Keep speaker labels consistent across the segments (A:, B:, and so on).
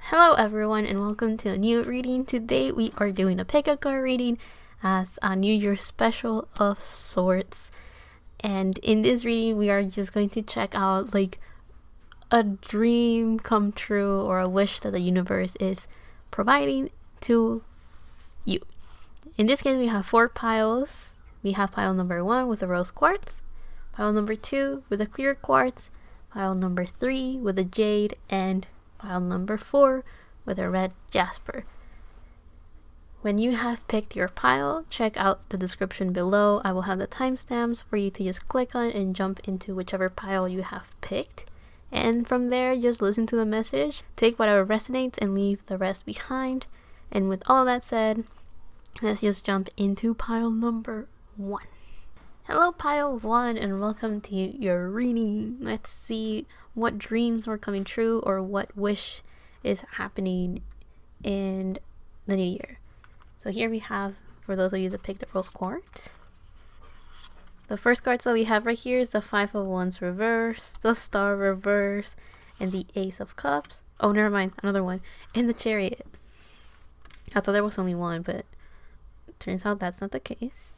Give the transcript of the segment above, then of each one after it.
A: Hello everyone and welcome to a new reading. Today we are doing a pickup card reading as a New Year's special of sorts. And in this reading we are just going to check out like a dream come true or a wish that the universe is providing to you. In this case we have 4 piles. We have pile number 1 with a rose quartz, pile number 2 with a clear quartz, pile number 3 with a jade, and pile number 4 with a red jasper. When you have picked your pile, check out the description below. I will have the timestamps for you to just click on and jump into whichever pile you have picked. And from there, just listen to the message, take whatever resonates and leave the rest behind. And with all that said, let's just jump into pile number 1. Hello pile 1 and welcome to your reading. Let's see what dreams are coming true or what wish is happening in the new year. So here we have, for those of you that picked the rose quartz, the first cards that we have right here is the 5 of Wands reverse, the Star reverse, and the Ace of Cups. Oh, never mind, another one, and the Chariot. I thought there was only one, but it turns out that's not the case.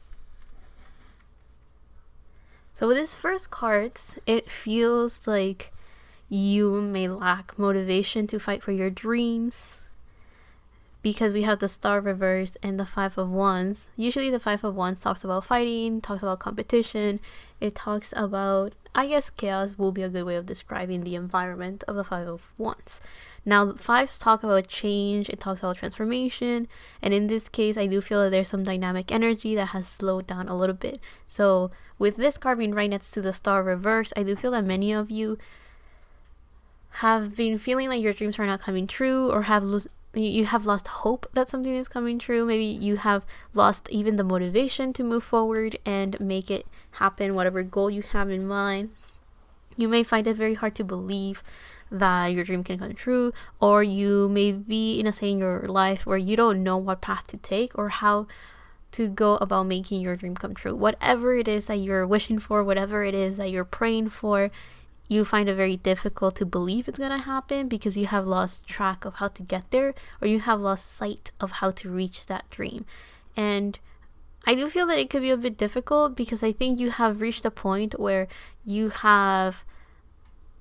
A: So with this first cards, it feels like you may lack motivation to fight for your dreams because we have the Star reverse and the 5 of Wands. Usually the 5 of Wands talks about fighting, talks about competition. It talks about, I guess chaos will be a good way of describing the environment of the 5 of Wands. Now, the 5s talk about change, it talks about transformation, and in this case, I do feel that there's some dynamic energy that has slowed down a little bit. So, with this card being right next to the Star reverse, I do feel that many of you have been feeling like your dreams are not coming true, or you have lost hope that something is coming true. Maybe you have lost even the motivation to move forward and make it happen, whatever goal you have in mind. You may find it very hard to believe that your dream can come true, or you may be in a state in your life where you don't know what path to take or how to go about making your dream come true. Whatever it is that you're wishing for, whatever it is that you're praying for, you find it very difficult to believe it's gonna happen because you have lost track of how to get there, or you have lost sight of how to reach that dream. And I do feel that it could be a bit difficult because I think you have reached a point where you have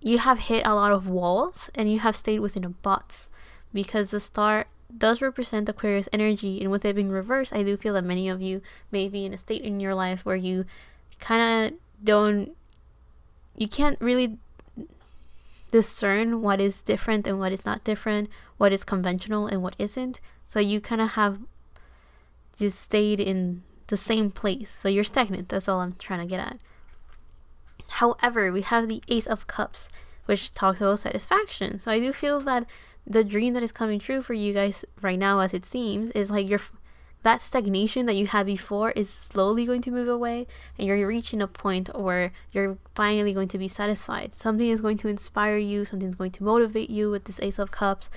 A: hit a lot of walls and you have stayed within a box, because the Star does represent Aquarius energy, and with it being reversed, I do feel that many of you may be in a state in your life where you can't really discern what is different and what is not different, what is conventional and what isn't. So you kind of have just stayed in the same place, so you're stagnant. That's all I'm trying to get at. However, we have the Ace of Cups, which talks about satisfaction. So I do feel that the dream that is coming true for you guys right now, as it seems, is like that stagnation that you had before is slowly going to move away, and you're reaching a point where you're finally going to be satisfied. Something is going to inspire you, something's going to motivate you with this Ace of Cups.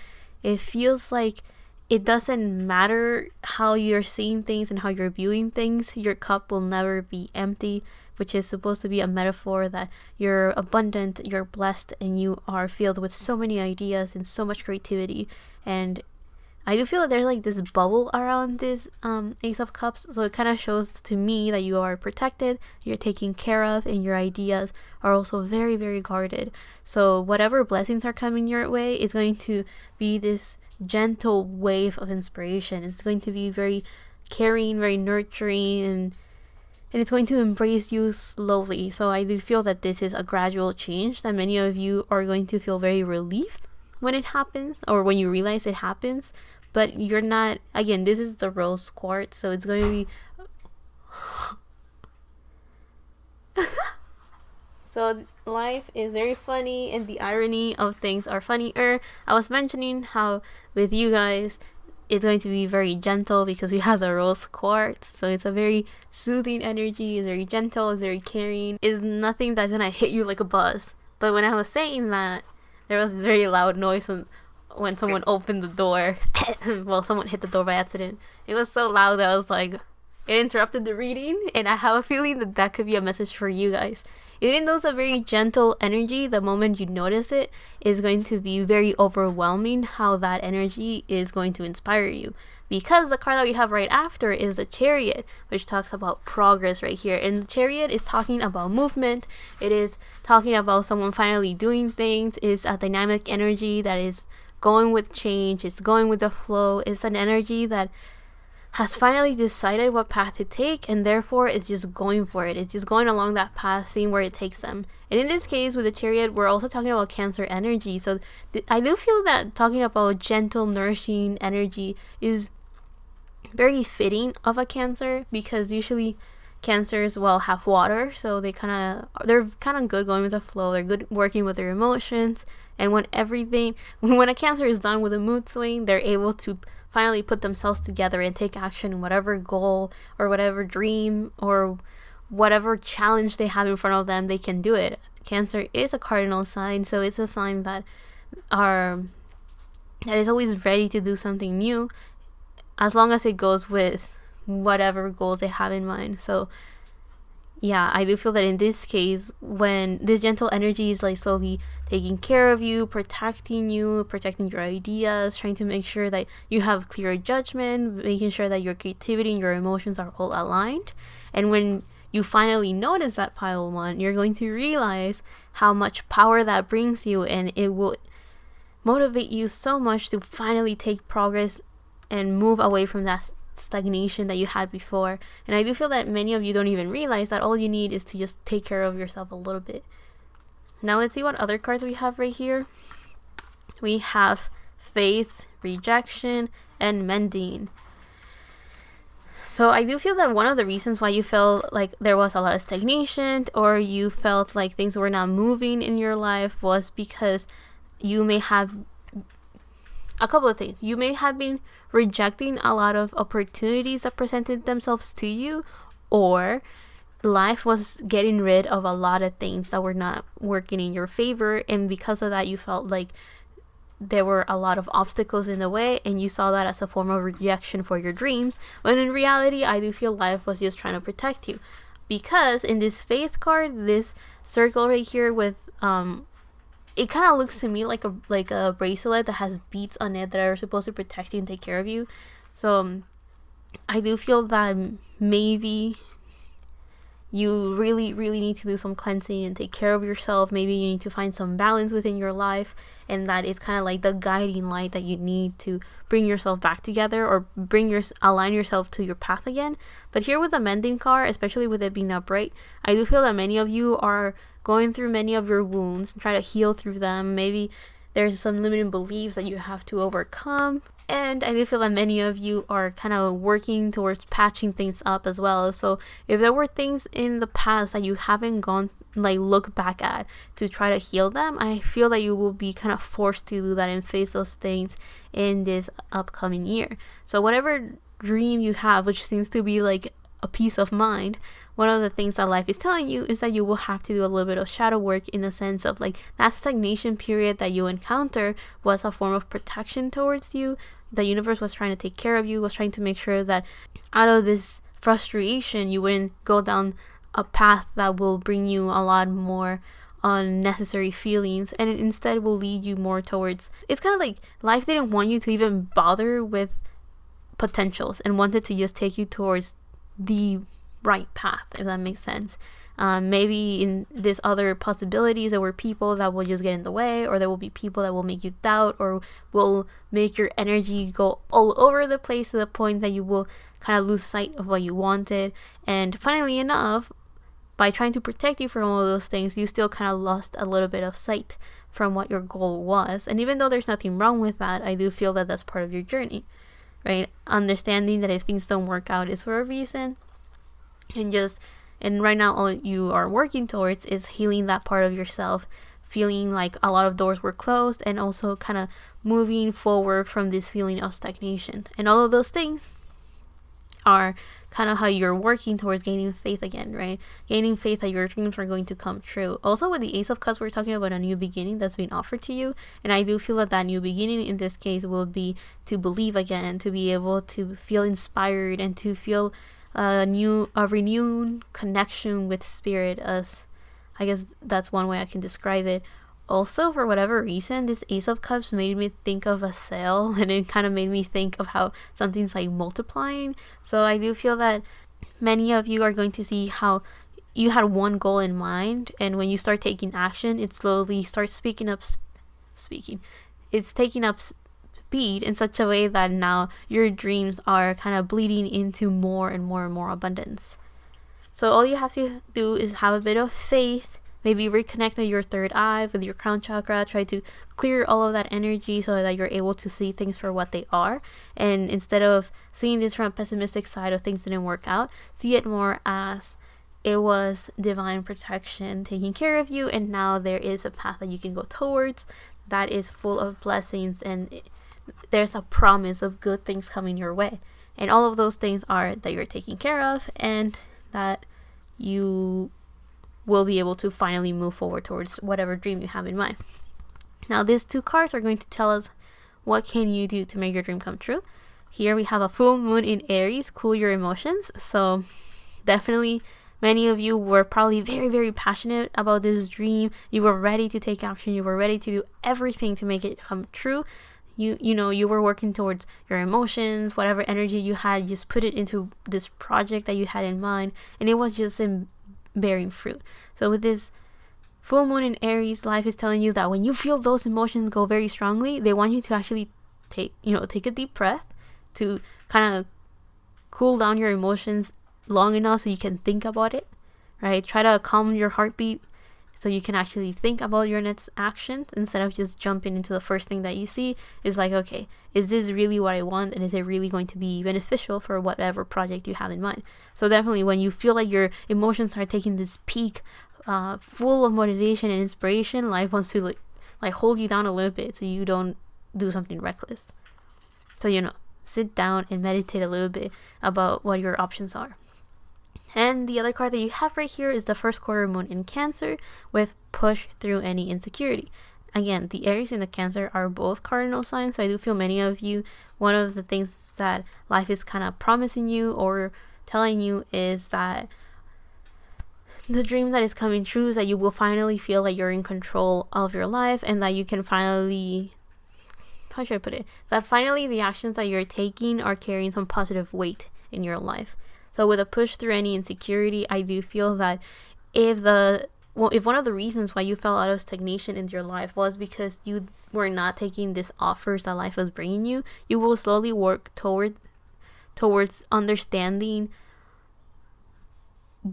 A: It feels like it doesn't matter how you're seeing things and how you're viewing things, your cup will never be empty, which is supposed to be a metaphor that you're abundant, you're blessed, and you are filled with so many ideas and so much creativity. And I do feel that there's like this bubble around this Ace of Cups, so it kind of shows to me that you are protected, you're taken care of, and your ideas are also very, very guarded. So whatever blessings are coming your way is going to be this gentle wave of inspiration. It's going to be very caring, very nurturing, and it's going to embrace you slowly. So I do feel that this is a gradual change, that many of you are going to feel very relieved when it happens, or when you realize it happens. But you're not, again, this is the rose quartz, so it's going to be so life is very funny, and the irony of things are funnier. I was mentioning how with you guys it's going to be very gentle because we have the rose quartz, so it's a very soothing energy. It's very gentle, it's very caring. It's nothing that's gonna hit you like a buzz. But when I was saying that, there was this very loud noise when someone opened the door. Well, someone hit the door by accident. It was so loud that I was like, it interrupted the reading, and I have a feeling that could be a message for you guys. even though it's a very gentle energy, the moment you notice it is going to be very overwhelming how that energy is going to inspire you. Because the card that we have right after is the Chariot, which talks about progress right here. And the Chariot is talking about movement. It is talking about someone finally doing things. It's a dynamic energy that is going with change. It's going with the flow. It's an energy that has finally decided what path to take, and therefore it's just going for it. It's just going along that path, seeing where it takes them. And in this case, with the Chariot, we're also talking about Cancer energy. So I do feel that talking about gentle, nourishing energy is very fitting of a Cancer, because usually Cancers have water, so they're kind of good going with the flow. They're good working with their emotions, and when a Cancer is done with a mood swing, they're able to finally put themselves together and take action in whatever goal or whatever dream or whatever challenge they have in front of them. They can do it. Cancer is a cardinal sign, so it's a sign that is always ready to do something new, as long as it goes with whatever goals they have in mind. So yeah, I do feel that in this case, when this gentle energy is like slowly taking care of you, protecting your ideas, trying to make sure that you have clear judgment, making sure that your creativity and your emotions are all aligned. And when you finally notice that pile one, you're going to realize how much power that brings you, and it will motivate you so much to finally take progress and move away from that stagnation that you had before. And I do feel that many of you don't even realize that all you need is to just take care of yourself a little bit. Now let's see what other cards we have right here. We have Faith, Rejection, and Mending. So I do feel that one of the reasons why you felt like there was a lot of stagnation, or you felt like things were not moving in your life, was because you may have a couple of things. You may have been rejecting a lot of opportunities that presented themselves to you, or life was getting rid of a lot of things that were not working in your favor, and because of that you felt like there were a lot of obstacles in the way, and you saw that as a form of rejection for your dreams, when in reality I do feel life was just trying to protect you. Because in this Faith card, this circle right here with it kind of looks to me like a bracelet that has beads on it that are supposed to protect you and take care of you. So I do feel that maybe you really need to do some cleansing and take care of yourself. Maybe you need to find some balance within your life, and that is kind of like the guiding light that you need to bring yourself back together, or align yourself to your path again. But here with the Mending card, especially with it being upright, I do feel that many of you are going through many of your wounds and try to heal through them. Maybe there's some limiting beliefs that you have to overcome, and I do feel that many of you are kind of working towards patching things up as well. So if there were things in the past that you haven't look back at to try to heal them, I feel that you will be kind of forced to do that and face those things in this upcoming year. So whatever dream you have, which seems to be like a peace of mind, one of the things that life is telling you is that you will have to do a little bit of shadow work, in the sense of like that stagnation period that you encounter was a form of protection towards you. The universe was trying to take care of you, was trying to make sure that out of this frustration you wouldn't go down a path that will bring you a lot more unnecessary feelings, and it instead will lead you more towards, it's kind of like life didn't want you to even bother with potentials and wanted to just take you towards the right path, if that makes sense. Maybe in this other possibilities, there were people that will just get in the way, or there will be people that will make you doubt, or will make your energy go all over the place to the point that you will kind of lose sight of what you wanted. And funnily enough, by trying to protect you from all of those things, you still kind of lost a little bit of sight from what your goal was. And even though there's nothing wrong with that, I do feel that that's part of your journey, right? Understanding that if things don't work out is for a reason, and right now all you are working towards is healing that part of yourself, feeling like a lot of doors were closed, and also kind of moving forward from this feeling of stagnation. And all of those things are kind of how you're working towards gaining faith again, right? Gaining faith that your dreams are going to come true. Also with the Ace of Cups, we're talking about a new beginning that's being offered to you, and I do feel that new beginning in this case will be to believe again, to be able to feel inspired, and to feel a renewed connection with spirit, as I guess that's one way I can describe it. Also, for whatever reason, this Ace of Cups made me think of a sail, and it kind of made me think of how something's like multiplying. So I do feel that many of you are going to see how you had one goal in mind, and when you start taking action, it slowly starts it's taking up speed in such a way that now your dreams are kind of bleeding into more and more and more abundance. So all you have to do is have a bit of faith, maybe reconnect with your third eye, with your crown chakra, try to clear all of that energy so that you're able to see things for what they are. And instead of seeing this from a pessimistic side of things didn't work out, see it more as it was divine protection taking care of you, and now there is a path that you can go towards that is full of blessings, and there's a promise of good things coming your way. And all of those things are that you're taken care of, and that you will be able to finally move forward towards whatever dream you have in mind. Now, these two cards are going to tell us what can you do to make your dream come true. Here we have a full moon in Aries, cool your emotions. So definitely many of you were probably very, very passionate about this dream. You were ready to take action. You were ready to do everything to make it come true. You know, you were working towards your emotions, whatever energy you had, just put it into this project that you had in mind, and it was just bearing fruit. So with this full moon in Aries, life is telling you that when you feel those emotions go very strongly, they want you to actually take a deep breath to kind of cool down your emotions long enough so you can think about it, right? Try to calm your heartbeat so you can actually think about your next actions instead of just jumping into the first thing that you see. Is like, okay, is this really what I want, and is it really going to be beneficial for whatever project you have in mind? So definitely when you feel like your emotions are taking this peak, full of motivation and inspiration, life wants to like hold you down a little bit so you don't do something reckless. So sit down and meditate a little bit about what your options are. And the other card that you have right here is the first quarter moon in Cancer with push through any insecurity. Again, the Aries and the Cancer are both cardinal signs, so I do feel many of you, one of the things that life is kind of promising you or telling you is that the dream that is coming true is that you will finally feel like you're in control of your life, and that you can finally, how should I put it, that finally the actions that you're taking are carrying some positive weight in your life. So with a push through any insecurity, I do feel that if one of the reasons why you fell out of stagnation in your life was because you were not taking these offers that life was bringing you, you will slowly work towards understanding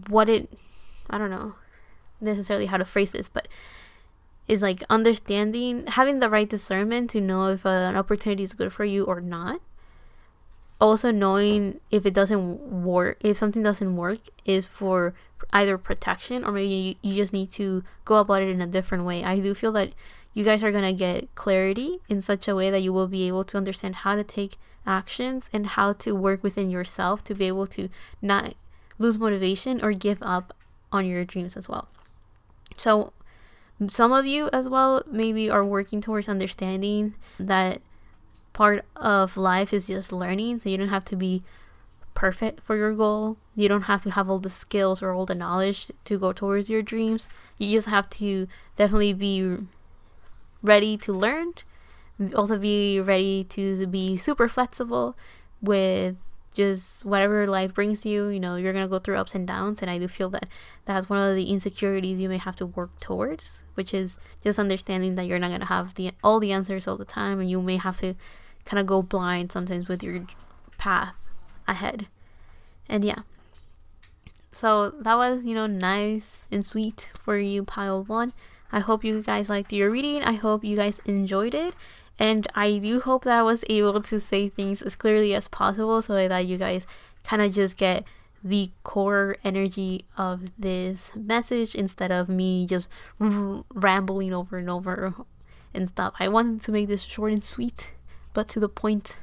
A: I don't know necessarily how to phrase this, but is like understanding, having the right discernment to know if an opportunity is good for you or not. Also knowing if something doesn't work is for either protection, or maybe you just need to go about it in a different way. I do feel that you guys are going to get clarity in such a way that you will be able to understand how to take actions and how to work within yourself to be able to not lose motivation or give up on your dreams as well. So some of you as well maybe are working towards understanding that part of life is just learning, so you don't have to be perfect for your goal. You don't have to have all the skills or all the knowledge to go towards your dreams. You just have to definitely be ready to learn, also be ready to be super flexible with just whatever life brings you. You're gonna go through ups and downs, and I do feel that that's one of the insecurities you may have to work towards, which is just understanding that you're not gonna have all the answers all the time, and you may have to kind of go blind sometimes with your path ahead. And yeah, so that was nice and sweet for you, pile 1. I hope you guys liked your reading. I hope you guys enjoyed it, and I do hope that I was able to say things as clearly as possible so that you guys kind of just get the core energy of this message instead of me just rambling over and over and stuff. I wanted to make this short and sweet, but to the point,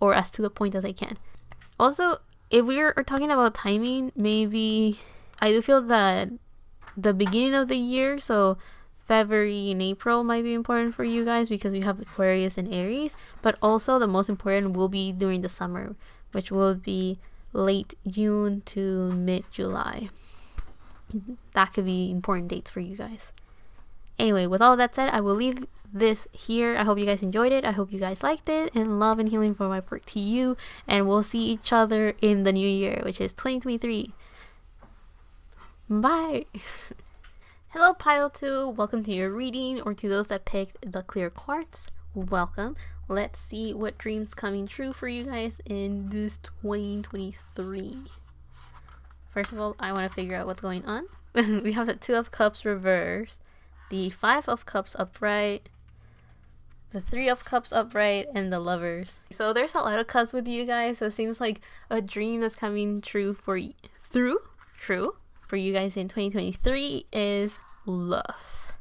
A: or as to the point as I can. Also, if we are talking about timing, maybe I do feel that the beginning of the year, so February and April, might be important for you guys because we have Aquarius and Aries, but also the most important will be during the summer, which will be late June to mid-July. that could be important dates for you guys. Anyway, with all that said, I will leave this here. I hope you guys enjoyed it. I hope you guys liked it. And love and healing for my part to you. And we'll see each other in the new year, which is 2023. Bye. Hello, Pile 2. Welcome to your reading, or to those that picked the clear quartz. Welcome. Let's see what dreams coming true for you guys in this 2023. First of all, I want to figure out what's going on. We have the Two of Cups reversed, the Five of Cups upright, the Three of Cups upright, and the Lovers. So there's a lot of cups with you guys. So it seems like a dream that's coming true for you guys in 2023 is love,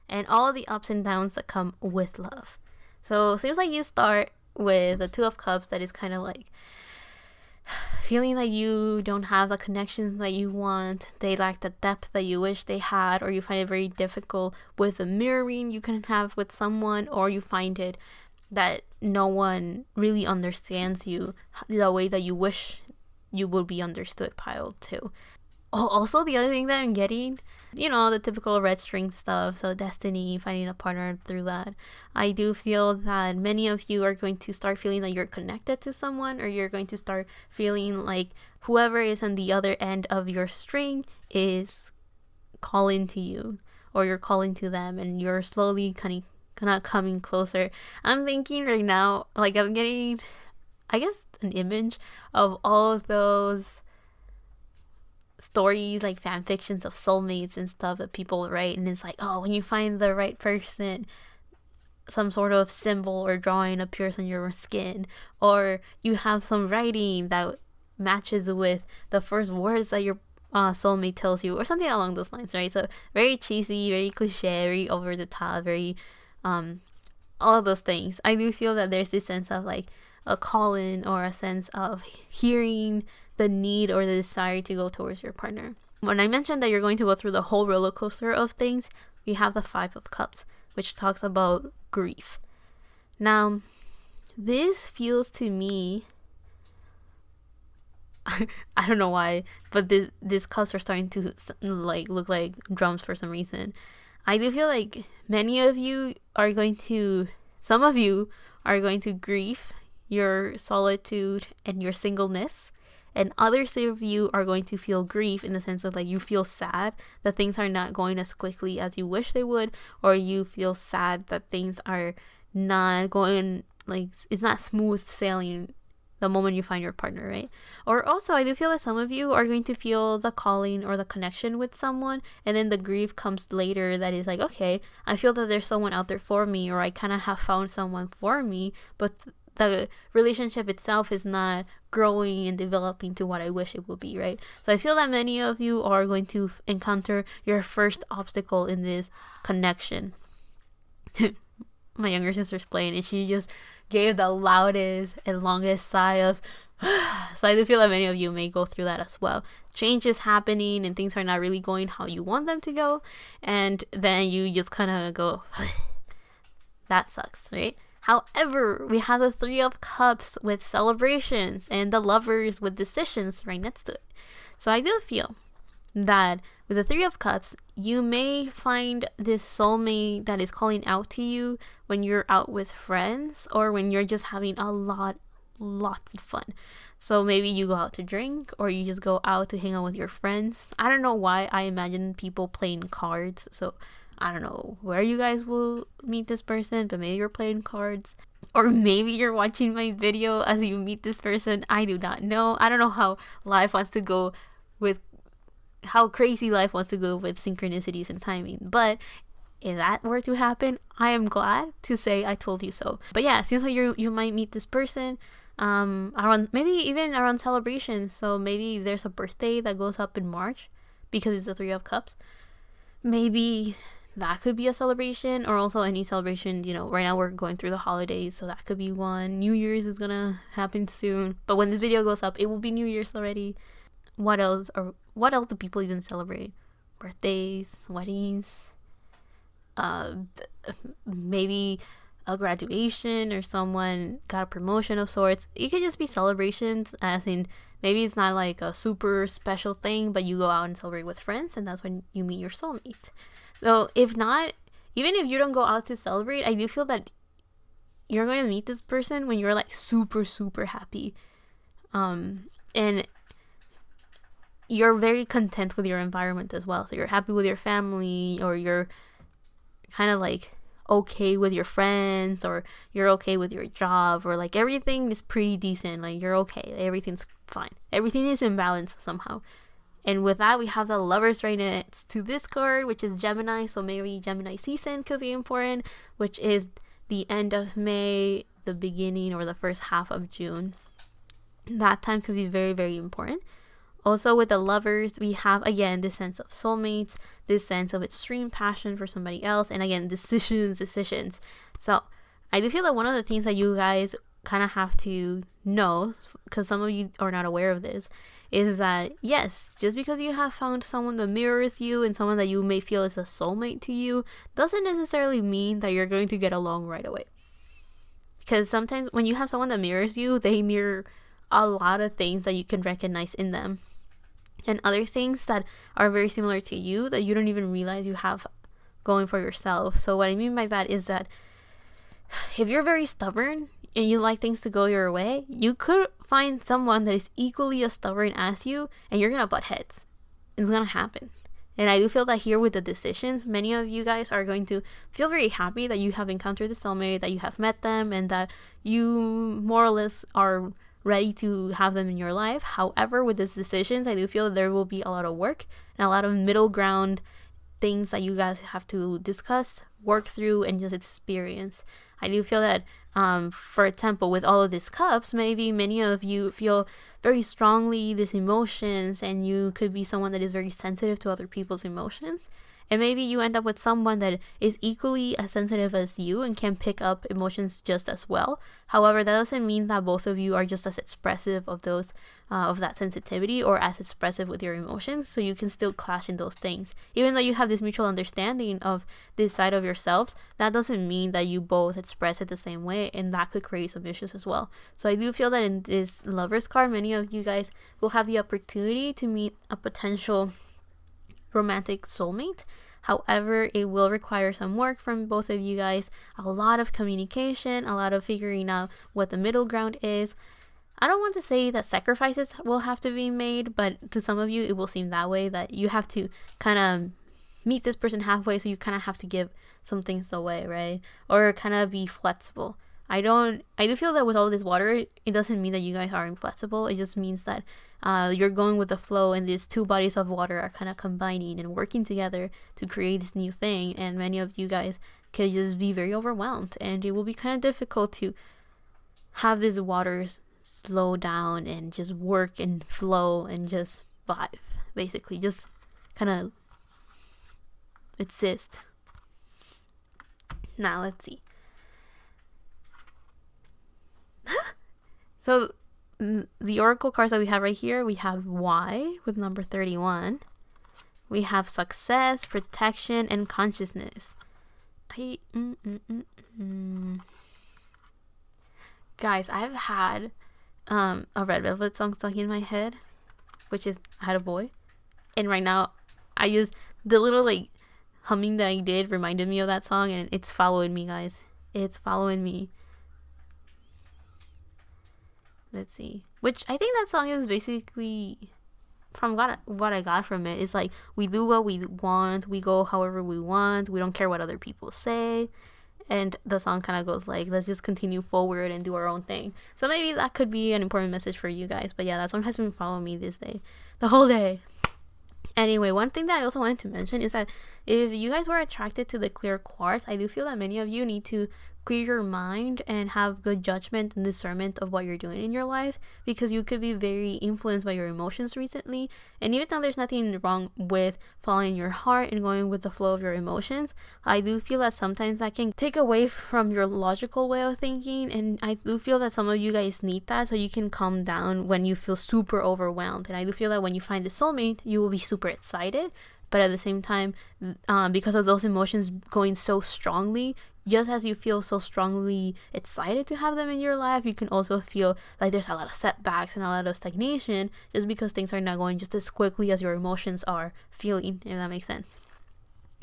A: and all the ups and downs that come with love. So it seems like you start with the Two of Cups that is kind of like feeling like you don't have the connections that you want, they lack the depth that you wish they had, or you find it very difficult with the mirroring you can have with someone, or you find it that no one really understands you the way that you wish you would be understood, Pile 2. Oh, also the other thing that I'm getting, the typical red string stuff, so destiny, finding a partner through that. I do feel that many of you are going to start feeling that you're connected to someone, or you're going to start feeling like whoever is on the other end of your string is calling to you, or you're calling to them, and you're slowly kind of coming closer. I'm thinking right now, like I'm getting, I guess, an image of all of those stories, like fan fictions of soulmates and stuff that people write, and it's like, oh, when you find the right person, some sort of symbol or drawing appears on your skin, or you have some writing that matches with the first words that your soulmate tells you, or something along those lines, right? So very cheesy, very cliche, very over the top, very all of those things. I do feel that there's this sense of like a call-in, or a sense of hearing the need or the desire to go towards your partner. When I mentioned that you're going to go through the whole roller coaster of things, we have the Five of Cups, which talks about grief. Now, this feels to me, I don't know why, but these cups are starting to like look like drums for some reason. I do feel like some of you are going to grieve your solitude and your singleness, and others of you are going to feel grief in the sense of like you feel sad that things are not going as quickly as you wish they would, or you feel sad that things are not going, like it's not smooth sailing the moment you find your partner, right? Or also, I do feel that some of you are going to feel the calling or the connection with someone, and then the grief comes later that is like, okay, I feel that there's someone out there for me, or I kind of have found someone for me, but the relationship itself is not growing and developing to what I wish it would be, right? So I feel that many of you are going to encounter your first obstacle in this connection. My younger sister's playing, and she just gave the loudest and longest sigh of so I do feel that many of you may go through that as well. Change is happening and things are not really going how you want them to go, and then you just kind of go that sucks, right? However, we have the Three of Cups with celebrations, and the Lovers with decisions right next to it. So I do feel that with the Three of Cups, you may find this soulmate that is calling out to you when you're out with friends, or when you're just having lots of fun. So maybe you go out to drink, or you just go out to hang out with your friends. I don't know why I imagine people playing cards, so I don't know where you guys will meet this person, but maybe you're playing cards, or maybe you're watching my video as you meet this person. I do not know. I don't know how crazy life wants to go with synchronicities and timing, but if that were to happen, I am glad to say I told you so. But yeah, it seems like you might meet this person around, maybe even around celebrations. So maybe there's a birthday that goes up in March because it's the Three of Cups. Maybe that could be a celebration, or also any celebration. Right now we're going through the holidays, so that could be one. New Year's is gonna happen soon, but when this video goes up, it will be New Year's already. What else do people even celebrate? Birthdays, weddings, maybe a graduation, or someone got a promotion of sorts. It could just be celebrations, as in Maybe it's not like a super special thing, but you go out and celebrate with friends, and that's when you meet your soulmate. So if not, even if you don't go out to celebrate, I do feel that you're going to meet this person when you're like super, super happy. And you're very content with your environment as well. So you're happy with your family, or you're kind of like okay with your friends, or you're okay with your job, or like everything is pretty decent. Like you're okay. Everything's fine. Everything is in balance somehow. And with that, we have the Lovers right next to this card, which is Gemini. So maybe Gemini season could be important, which is the end of May, the beginning or the first half of June. That time could be very, very important. Also with the Lovers, we have again this sense of soulmates, this sense of extreme passion for somebody else, and again decisions. So I do feel that one of the things that you guys kind of have to know, because some of you are not aware of this, is that yes, just because you have found someone that mirrors you and someone that you may feel is a soulmate to you, doesn't necessarily mean that you're going to get along right away. Because sometimes when you have someone that mirrors you, they mirror a lot of things that you can recognize in them, and other things that are very similar to you that you don't even realize you have going for yourself. So what I mean by that is that if you're very stubborn and you like things to go your way, you could find someone that is equally as stubborn as you, and you're gonna butt heads. It's gonna happen. And I do feel that here with the decisions, many of you guys are going to feel very happy that you have encountered the soulmate, that you have met them, and that you more or less are ready to have them in your life. However, with these decisions, I do feel that there will be a lot of work and a lot of middle ground things that you guys have to discuss, work through, and just experience. I do feel that, for example, with all of these cups, maybe many of you feel very strongly these emotions, and you could be someone that is very sensitive to other people's emotions. And maybe you end up with someone that is equally as sensitive as you and can pick up emotions just as well. However, that doesn't mean that both of you are just as expressive of those, of that sensitivity, or as expressive with your emotions. So you can still clash in those things. Even though you have this mutual understanding of this side of yourselves, that doesn't mean that you both express it the same way, and that could create some issues as well. So I do feel that in this Lovers card, many of you guys will have the opportunity to meet a potential romantic soulmate. However, it will require some work from both of you guys, a lot of communication, a lot of figuring out what the middle ground is. I don't want to say that sacrifices will have to be made, but to some of you it will seem that way, that you have to kind of meet this person halfway, so you kind of have to give some things away, right? Or kind of be flexible. I do feel that with all this water, it doesn't mean that you guys are inflexible. It just means that you're going with the flow, and these two bodies of water are kind of combining and working together to create this new thing. And many of you guys could just be very overwhelmed, and it will be kind of difficult to have these waters slow down and just work and flow and just vibe, basically just kind of exist. Now let's see. So the oracle cards that we have right here, we have Y with number 31. We have success, protection, and consciousness. Guys, I've had a Red Velvet song stuck in my head, which is I Had a Boy. And right now, I use the little like humming that I did reminded me of that song, and it's following me, guys. It's following me. Let's see. Which I think that song is basically, from what I got from it, is like, we do what we want, we go however we want, we don't care what other people say. And the song kind of goes like, let's just continue forward and do our own thing. So maybe that could be an important message for you guys. But yeah, that song has been following me this day, the whole day. Anyway, one thing that I also wanted to mention is that if you guys were attracted to the clear quartz, I do feel that many of you need to clear your mind and have good judgment and discernment of what you're doing in your life, because you could be very influenced by your emotions recently. And even though there's nothing wrong with following your heart and going with the flow of your emotions, I do feel that sometimes that can take away from your logical way of thinking, and I do feel that some of you guys need that so you can calm down when you feel super overwhelmed. And I do feel that when you find the soulmate, you will be super excited, but at the same time, because of those emotions going so strongly, just as you feel so strongly excited to have them in your life, you can also feel like there's a lot of setbacks and a lot of stagnation just because things are not going just as quickly as your emotions are feeling, if that makes sense.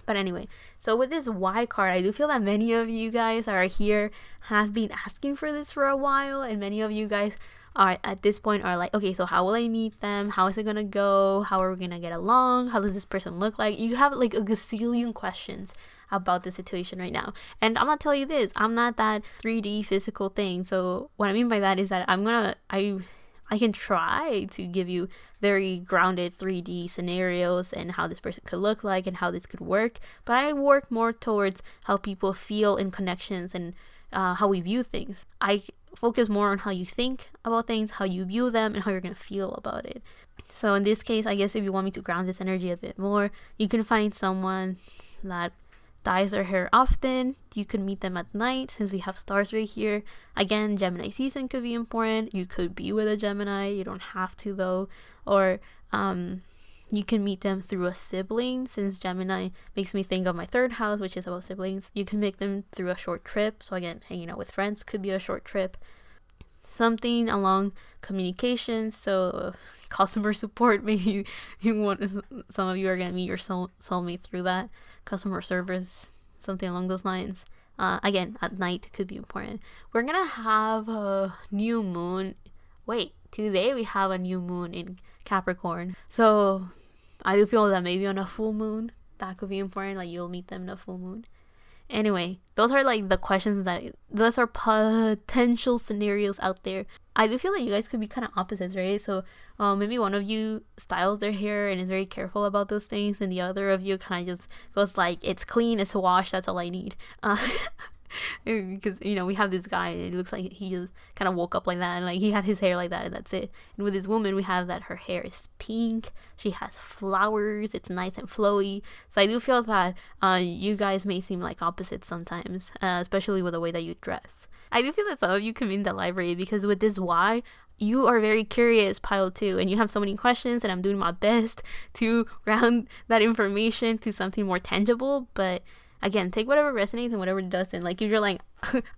A: But anyway, so with this Y card, I do feel that many of you guys are here have been asking for this for a while, and many of you guys are at this point are like, okay, so how will I meet them? How is it gonna go? How are we gonna get along? How does this person look like? You have like a gazillion questions about the situation right now. And I'm gonna tell you this, I'm not that 3D physical thing. So what I mean by that is that I can try to give you very grounded 3D scenarios and how this person could look like and how this could work, but I work more towards how people feel in connections and how we view things. I focus more on how you think about things, how you view them, and how you're gonna feel about it. So in this case, I guess if you want me to ground this energy a bit more, you can find someone that dyes their hair often. You could meet them at night since we have stars right here. Again, Gemini season could be important. You could be with a Gemini, you don't have to though. Or you can meet them through a sibling, since Gemini makes me think of my third house, which is about siblings. You can make them through a short trip. So again, hanging out with friends could be a short trip. Something along communication, so customer support, maybe some of you are gonna meet your soulmate through that. Customer service, something along those lines. Again, at night could be important. We're gonna have a new moon. Wait, today we have a new moon in Capricorn, so I do feel that maybe on a full moon that could be important, like you'll meet them in a full moon. Anyway, those are like the questions those are potential scenarios out there. I do feel that you guys could be kind of opposites, right? So maybe one of you styles their hair and is very careful about those things, and the other of you kind of just goes like, it's clean, it's washed, that's all I need. Because we have this guy and it looks like he just kind of woke up like that, and like he had his hair like that and that's it. And with this woman, we have that her hair is pink, she has flowers, it's nice and flowy. So I do feel that you guys may seem like opposites sometimes, especially with the way that you dress. I do feel that some of you come in the library because with this Y, you are very curious, pile 2, and you have so many questions, and I'm doing my best to ground that information to something more tangible. But again, take whatever resonates and whatever doesn't. Like if you're like,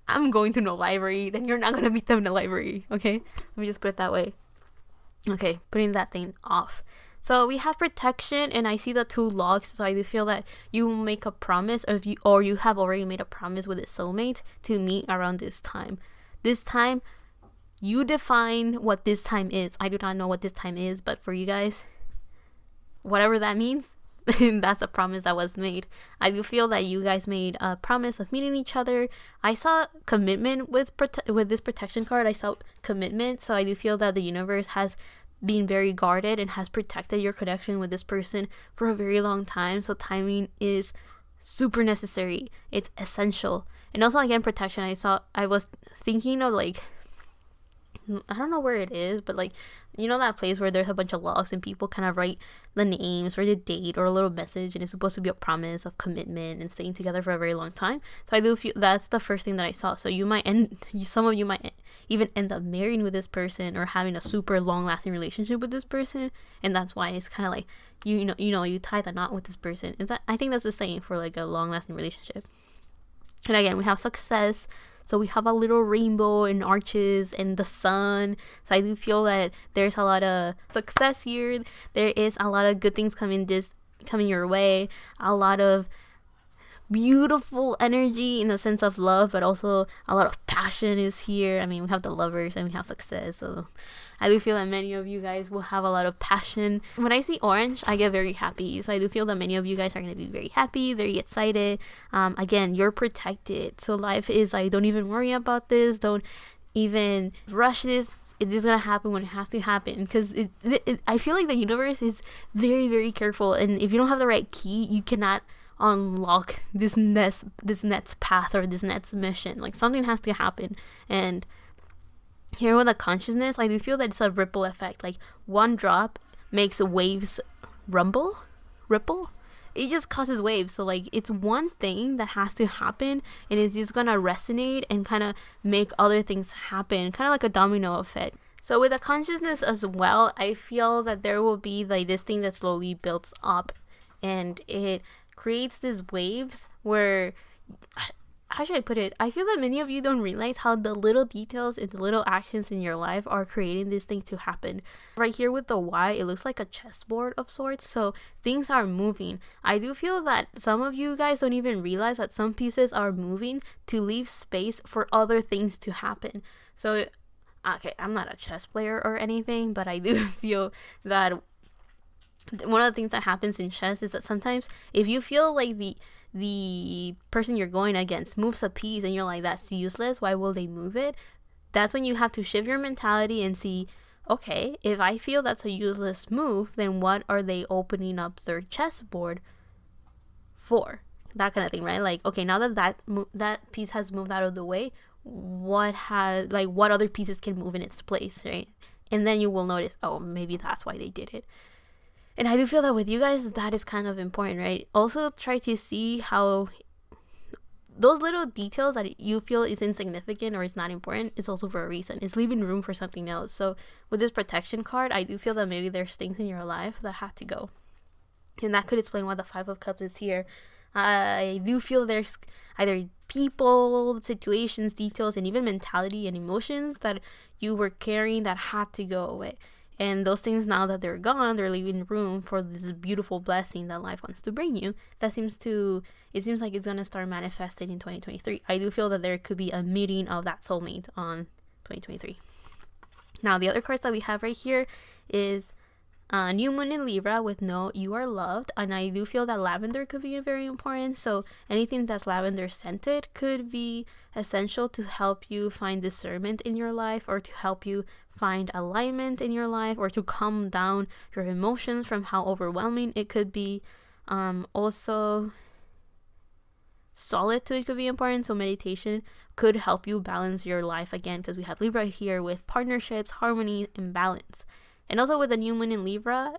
A: I'm going to no library, then you're not going to meet them in the library, okay? Let me just put it that way. Okay, putting that thing off. So we have protection, and I see the 2 logs, so I do feel that you make a promise, or you have already made a promise with a soulmate to meet around this time. This time, you define what this time is. I do not know what this time is, but for you guys, whatever that means, that's a promise that was made. I do feel that you guys made a promise of meeting each other. I saw commitment with this protection card. I saw commitment, so I do feel that the universe has been very guarded and has protected your connection with this person for a very long time. So timing is super necessary. It's essential. And also, again, protection. I was thinking of like, I don't know where it is, but like, that place where there's a bunch of logs and people kind of write the names or the date or a little message, and it's supposed to be a promise of commitment and staying together for a very long time. So I do feel that's the first thing that I saw. So some of you might even end up marrying with this person or having a super long lasting relationship with this person, and that's why it's kind of like you tie the knot with this person. I think that's the same for like a long lasting relationship. And again, we have success. So we have a little rainbow and arches and the sun. So I do feel that there's a lot of success here. There is a lot of good things coming your way. A lot of beautiful energy in the sense of love, but also a lot of passion is here. I mean, we have the lovers and we have success. So I do feel that many of you guys will have a lot of passion. When I see orange, I get very happy. So I do feel that many of you guys are going to be very happy, very excited. Again, you're protected. So life is like, don't even worry about this. Don't even rush this. It's just going to happen when it has to happen. Because I feel like the universe is very, very careful. And if you don't have the right key, you cannot unlock this next path or this next mission. Like something has to happen. And here with the consciousness, I do feel that it's a ripple effect. Like one drop makes waves ripple. It just causes waves. So like it's one thing that has to happen, and it's just gonna resonate and kind of make other things happen, kind of like a domino effect. So with the consciousness as well, I feel that there will be like this thing that slowly builds up, and it creates these waves where how should I put it? I feel that many of you don't realize how the little details and the little actions in your life are creating this thing to happen. Right here with the Y, it looks like a chessboard of sorts, so things are moving. I do feel that some of you guys don't even realize that some pieces are moving to leave space for other things to happen. So, okay, I'm not a chess player or anything, but I do feel that one of the things that happens in chess is that sometimes if you feel like the person you're going against moves a piece and you're like, that's useless, why will they move it? That's when you have to shift your mentality and see, okay, if I feel that's a useless move, then what are they opening up their chessboard for? That kind of thing, right? Like, okay, now that piece has moved out of the way, what other pieces can move in its place, right? And then you will notice, oh, maybe that's why they did it. And I do feel that with you guys, that is kind of important, right? Also, try to see how those little details that you feel is insignificant or is not important is also for a reason. It's leaving room for something else. So with this protection card, I do feel that maybe there's things in your life that had to go. And that could explain why the Five of Cups is here. I do feel there's either people, situations, details, and even mentality and emotions that you were carrying that had to go away. And those things, now that they're gone, they're leaving room for this beautiful blessing that life wants to bring you. It seems like it's going to start manifesting in 2023. I do feel that there could be a meeting of that soulmate on 2023. Now, the other cards that we have right here is New Moon in Libra with Know You Are Loved. And I do feel that lavender could be very important. So anything that's lavender scented could be essential to help you find discernment in your life, or to help you find alignment in your life, or to calm down your emotions from how overwhelming it could be. Also, solitude could be important. So meditation could help you balance your life again, because we have Libra here with partnerships, harmony, and balance. And also with the new moon in Libra,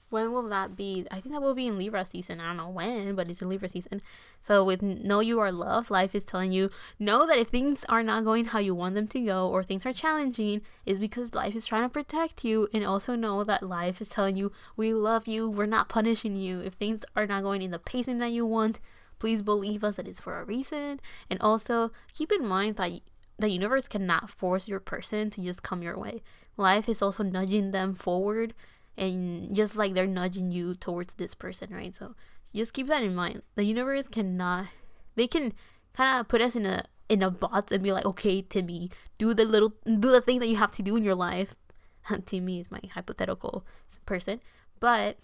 A: when will that be? I think that will be in Libra season. I don't know when, but it's in Libra season. So with Know You Are Loved, life is telling you, know that if things are not going how you want them to go, or things are challenging, is because life is trying to protect you. And also know that life is telling you, we love you, we're not punishing you. If things are not going in the pacing that you want, please believe us that it's for a reason. And also keep in mind that the universe cannot force your person to just come your way. Life is also nudging them forward, and just like they're nudging you towards this person, right? So just keep that in mind. The universe cannot, they can kind of put us in a box and be like, okay, Timmy, do the thing that you have to do in your life. Timmy is my hypothetical person, but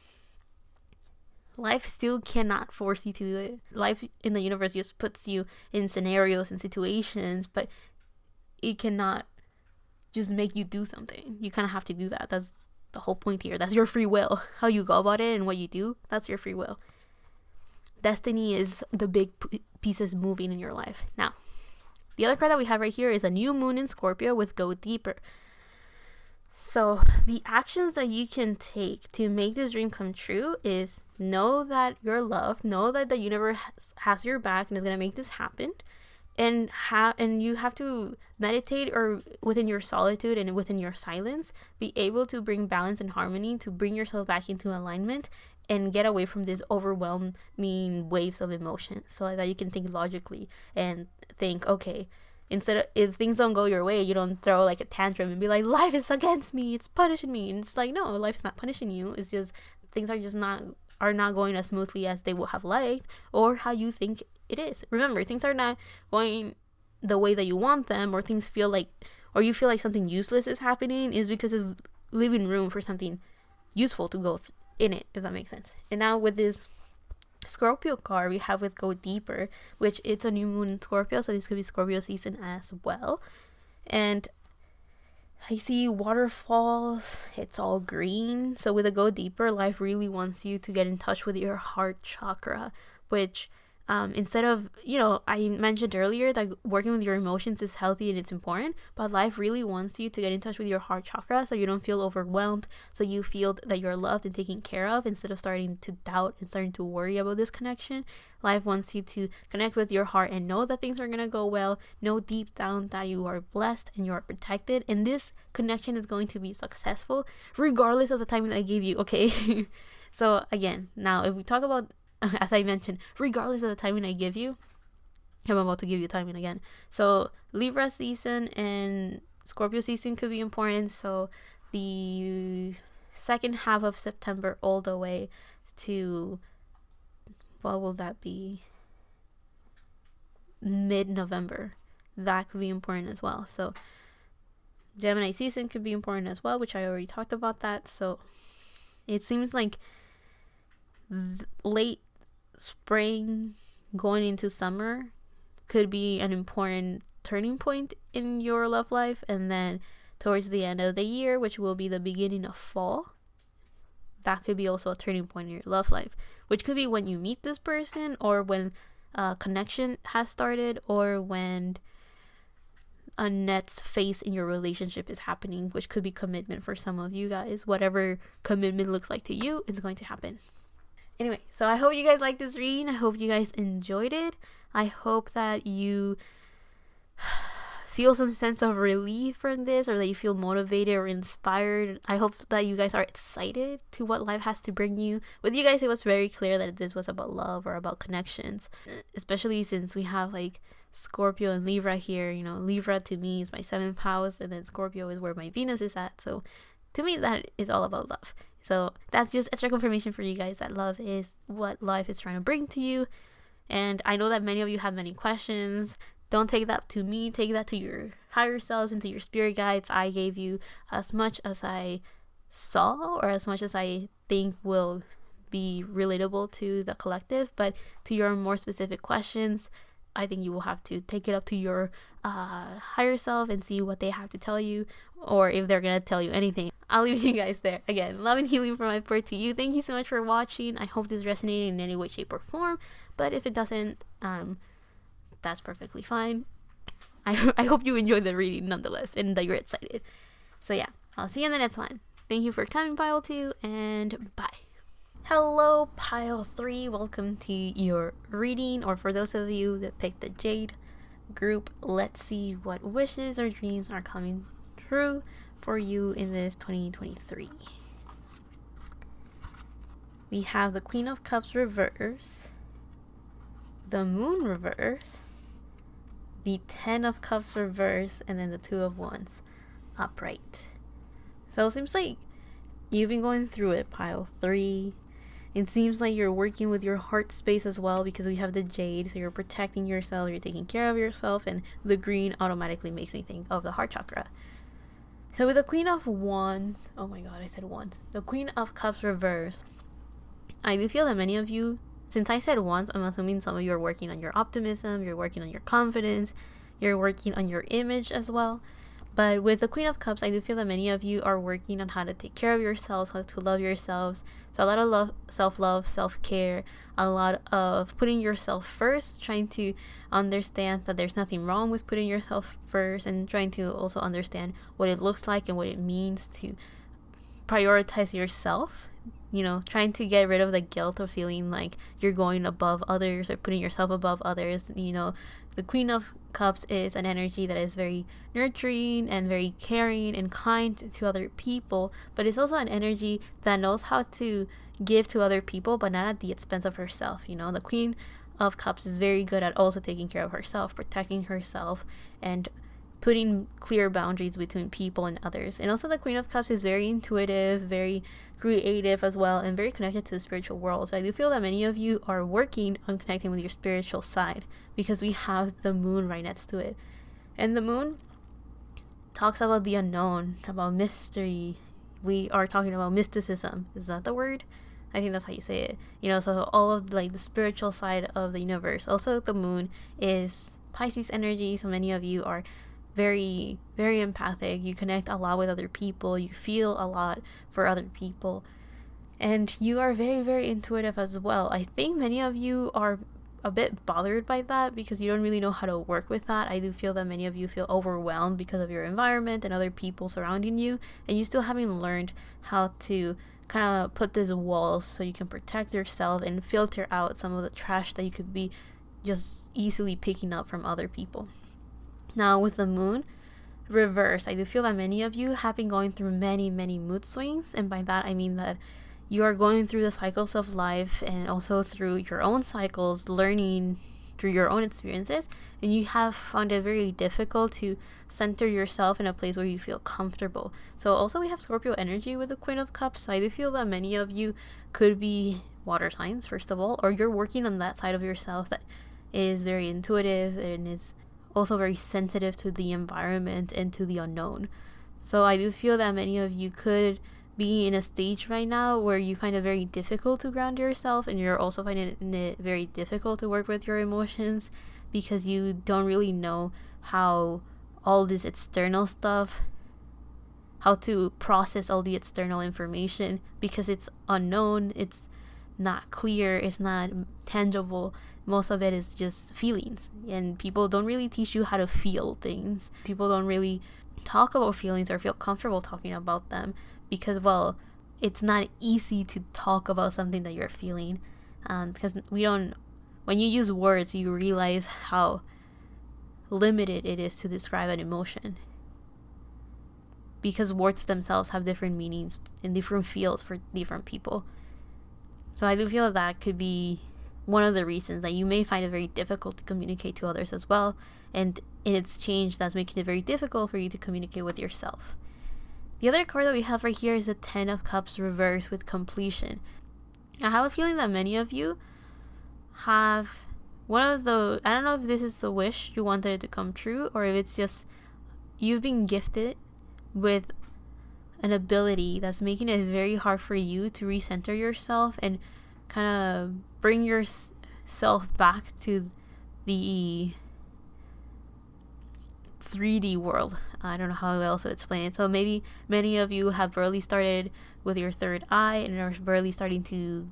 A: life still cannot force you to do it. Life in the universe just puts you in scenarios and situations, but it cannot just make you do something. You kind of have to do that. That's the whole point here. That's your free will. How you go about it and what you do, that's your free will. Destiny is the big pieces moving in your life. Now, the other card that we have right here is a new moon in Scorpio with Go Deeper. So the actions that you can take to make this dream come true is know that you're loved, know that the universe has your back and is going to make this happen. And you have to meditate, or within your solitude and within your silence, be able to bring balance and harmony, to bring yourself back into alignment and get away from these overwhelming waves of emotion, so that you can think logically and think, okay, instead of, if things don't go your way, you don't throw like a tantrum and be like, life is against me, it's punishing me. And it's like, no, life's not punishing you. It's just things are not going as smoothly as they would have liked, or how you think it is. Remember, things are not going the way that you want them, or things feel like, or you feel like something useless is happening, is because it's leaving room for something useful to go in it, if that makes sense. And now with this Scorpio card, we have with Go Deeper, which it's a new moon in Scorpio, so this could be Scorpio season as well. And I see waterfalls, it's all green. So with a Go Deeper, life really wants you to get in touch with your heart chakra, which instead of, I mentioned earlier that working with your emotions is healthy and it's important, but life really wants you to get in touch with your heart chakra, so you don't feel overwhelmed, so you feel that you're loved and taken care of, instead of starting to doubt and starting to worry about this connection. Life wants you to connect with your heart and know that things are going to go well. Know deep down that you are blessed and you are protected, and this connection is going to be successful regardless of the timing that I gave you, okay? So again, now if we talk about, as I mentioned, regardless of the timing I give you, I'm about to give you timing again. So Libra season and Scorpio season could be important. So the second half of September all the way to, what will that be, mid-November, that could be important as well. So Gemini season could be important as well, which I already talked about that. So it seems like late spring going into summer could be an important turning point in your love life, and then towards the end of the year, which will be the beginning of fall, that could be also a turning point in your love life, which could be when you meet this person, or when a connection has started, or when a next phase in your relationship is happening, which could be commitment for some of you guys. Whatever commitment looks like to you is going to happen. Anyway, so I hope you guys liked this reading. I hope you guys enjoyed it. I hope that you feel some sense of relief from this, or that you feel motivated or inspired. I hope that you guys are excited to what life has to bring you. With you guys, it was very clear that this was about love or about connections, especially since we have like Scorpio and Libra here. You know, Libra to me is my 7th house, and then Scorpio is where my Venus is at. So to me, that is all about love. So that's just extra confirmation for you guys that love is what life is trying to bring to you. And I know that many of you have many questions. Don't take that to me. Take that to your higher selves and to your spirit guides. I gave you as much as I saw, or as much as I think will be relatable to the collective. But to your more specific questions, I think you will have to take it up to your higher self and see what they have to tell you, or if they're going to tell you anything. I'll leave you guys there. Again, love and healing from my part to you. Thank you so much for watching. I hope this resonated in any way, shape, or form. But if it doesn't, that's perfectly fine. I hope you enjoyed the reading nonetheless, and that you're excited. So yeah, I'll see you in the next one. Thank you for coming, Pile 2, and bye. Hello, Pile 3. Welcome to your reading, or for those of you that picked the Jade group, let's see what wishes or dreams are coming true for you in this 2023. We have the Queen of Cups reverse, the Moon reverse, the 10 of Cups reverse, and then the 2 of Wands upright. So it seems like you've been going through it, Pile 3. It seems like you're working with your heart space as well, because we have the Jade, so you're protecting yourself, you're taking care of yourself, and the green automatically makes me think of the heart chakra. So with the Queen of Wands, oh my god, I said Wands. The Queen of Cups reverse, I do feel that many of you, since I said Wands, I'm assuming some of you are working on your optimism, you're working on your confidence, you're working on your image as well. But with the Queen of Cups, I do feel that many of you are working on how to take care of yourselves, how to love yourselves. So a lot of love, self-love, self-care, a lot of putting yourself first, trying to understand that there's nothing wrong with putting yourself first, and trying to also understand what it looks like and what it means to prioritize yourself. You know, trying to get rid of the guilt of feeling like you're going above others or putting yourself above others. You know, the Queen of Cups is an energy that is very nurturing and very caring and kind to other people, but it's also an energy that knows how to give to other people, but not at the expense of herself. You know, the Queen of Cups is very good at also taking care of herself, protecting herself, and putting clear boundaries between people and others. And also the Queen of Cups is very intuitive, very creative as well, and very connected to the spiritual world. So I do feel that many of you are working on connecting with your spiritual side, because we have the Moon right next to it. And the Moon talks about the unknown, about mystery. We are talking about mysticism. Is that the word? I think that's how you say it. You know, so all of like the spiritual side of the universe. Also, the Moon is Pisces energy, so many of you are very, very empathic. You connect a lot with other people, you feel a lot for other people, and you are very, very intuitive as well. I think many of you are a bit bothered by that because you don't really know how to work with that. I do feel that many of you feel overwhelmed because of your environment and other people surrounding you, and you still haven't learned how to kind of put these walls so you can protect yourself and filter out some of the trash that you could be just easily picking up from other people. Now with the Moon reverse, I do feel that many of you have been going through many, many mood swings, and by that I mean that you are going through the cycles of life and also through your own cycles, learning through your own experiences, and you have found it very difficult to center yourself in a place where you feel comfortable. So also we have Scorpio energy with the Queen of Cups, so I do feel that many of you could be water signs, first of all, or you're working on that side of yourself that is very intuitive and is also very sensitive to the environment and to the unknown. So I do feel that many of you could be in a stage right now where you find it very difficult to ground yourself, and you're also finding it very difficult to work with your emotions because you don't really know how all this external stuff, how to process all the external information, because it's unknown, it's not clear, it's not tangible. Most of it is just feelings, and people don't really teach you how to feel things. People don't really talk about feelings or feel comfortable talking about them because, well, it's not easy to talk about something that you're feeling, because when you use words, you realize how limited it is to describe an emotion, because words themselves have different meanings and different feels for different people. So I do feel that could be one of the reasons that you may find it very difficult to communicate to others as well, and in its change, that's making it very difficult for you to communicate with yourself. The other card that we have right here is the Ten of Cups reversed with completion. I have a feeling that many of you have I don't know if this is the wish you wanted it to come true, or if it's just you've been gifted with an ability that's making it very hard for you to recenter yourself and kind of bring yourself back to the 3D world. I don't know how else to explain it. So maybe many of you have barely started with your third eye and are barely starting to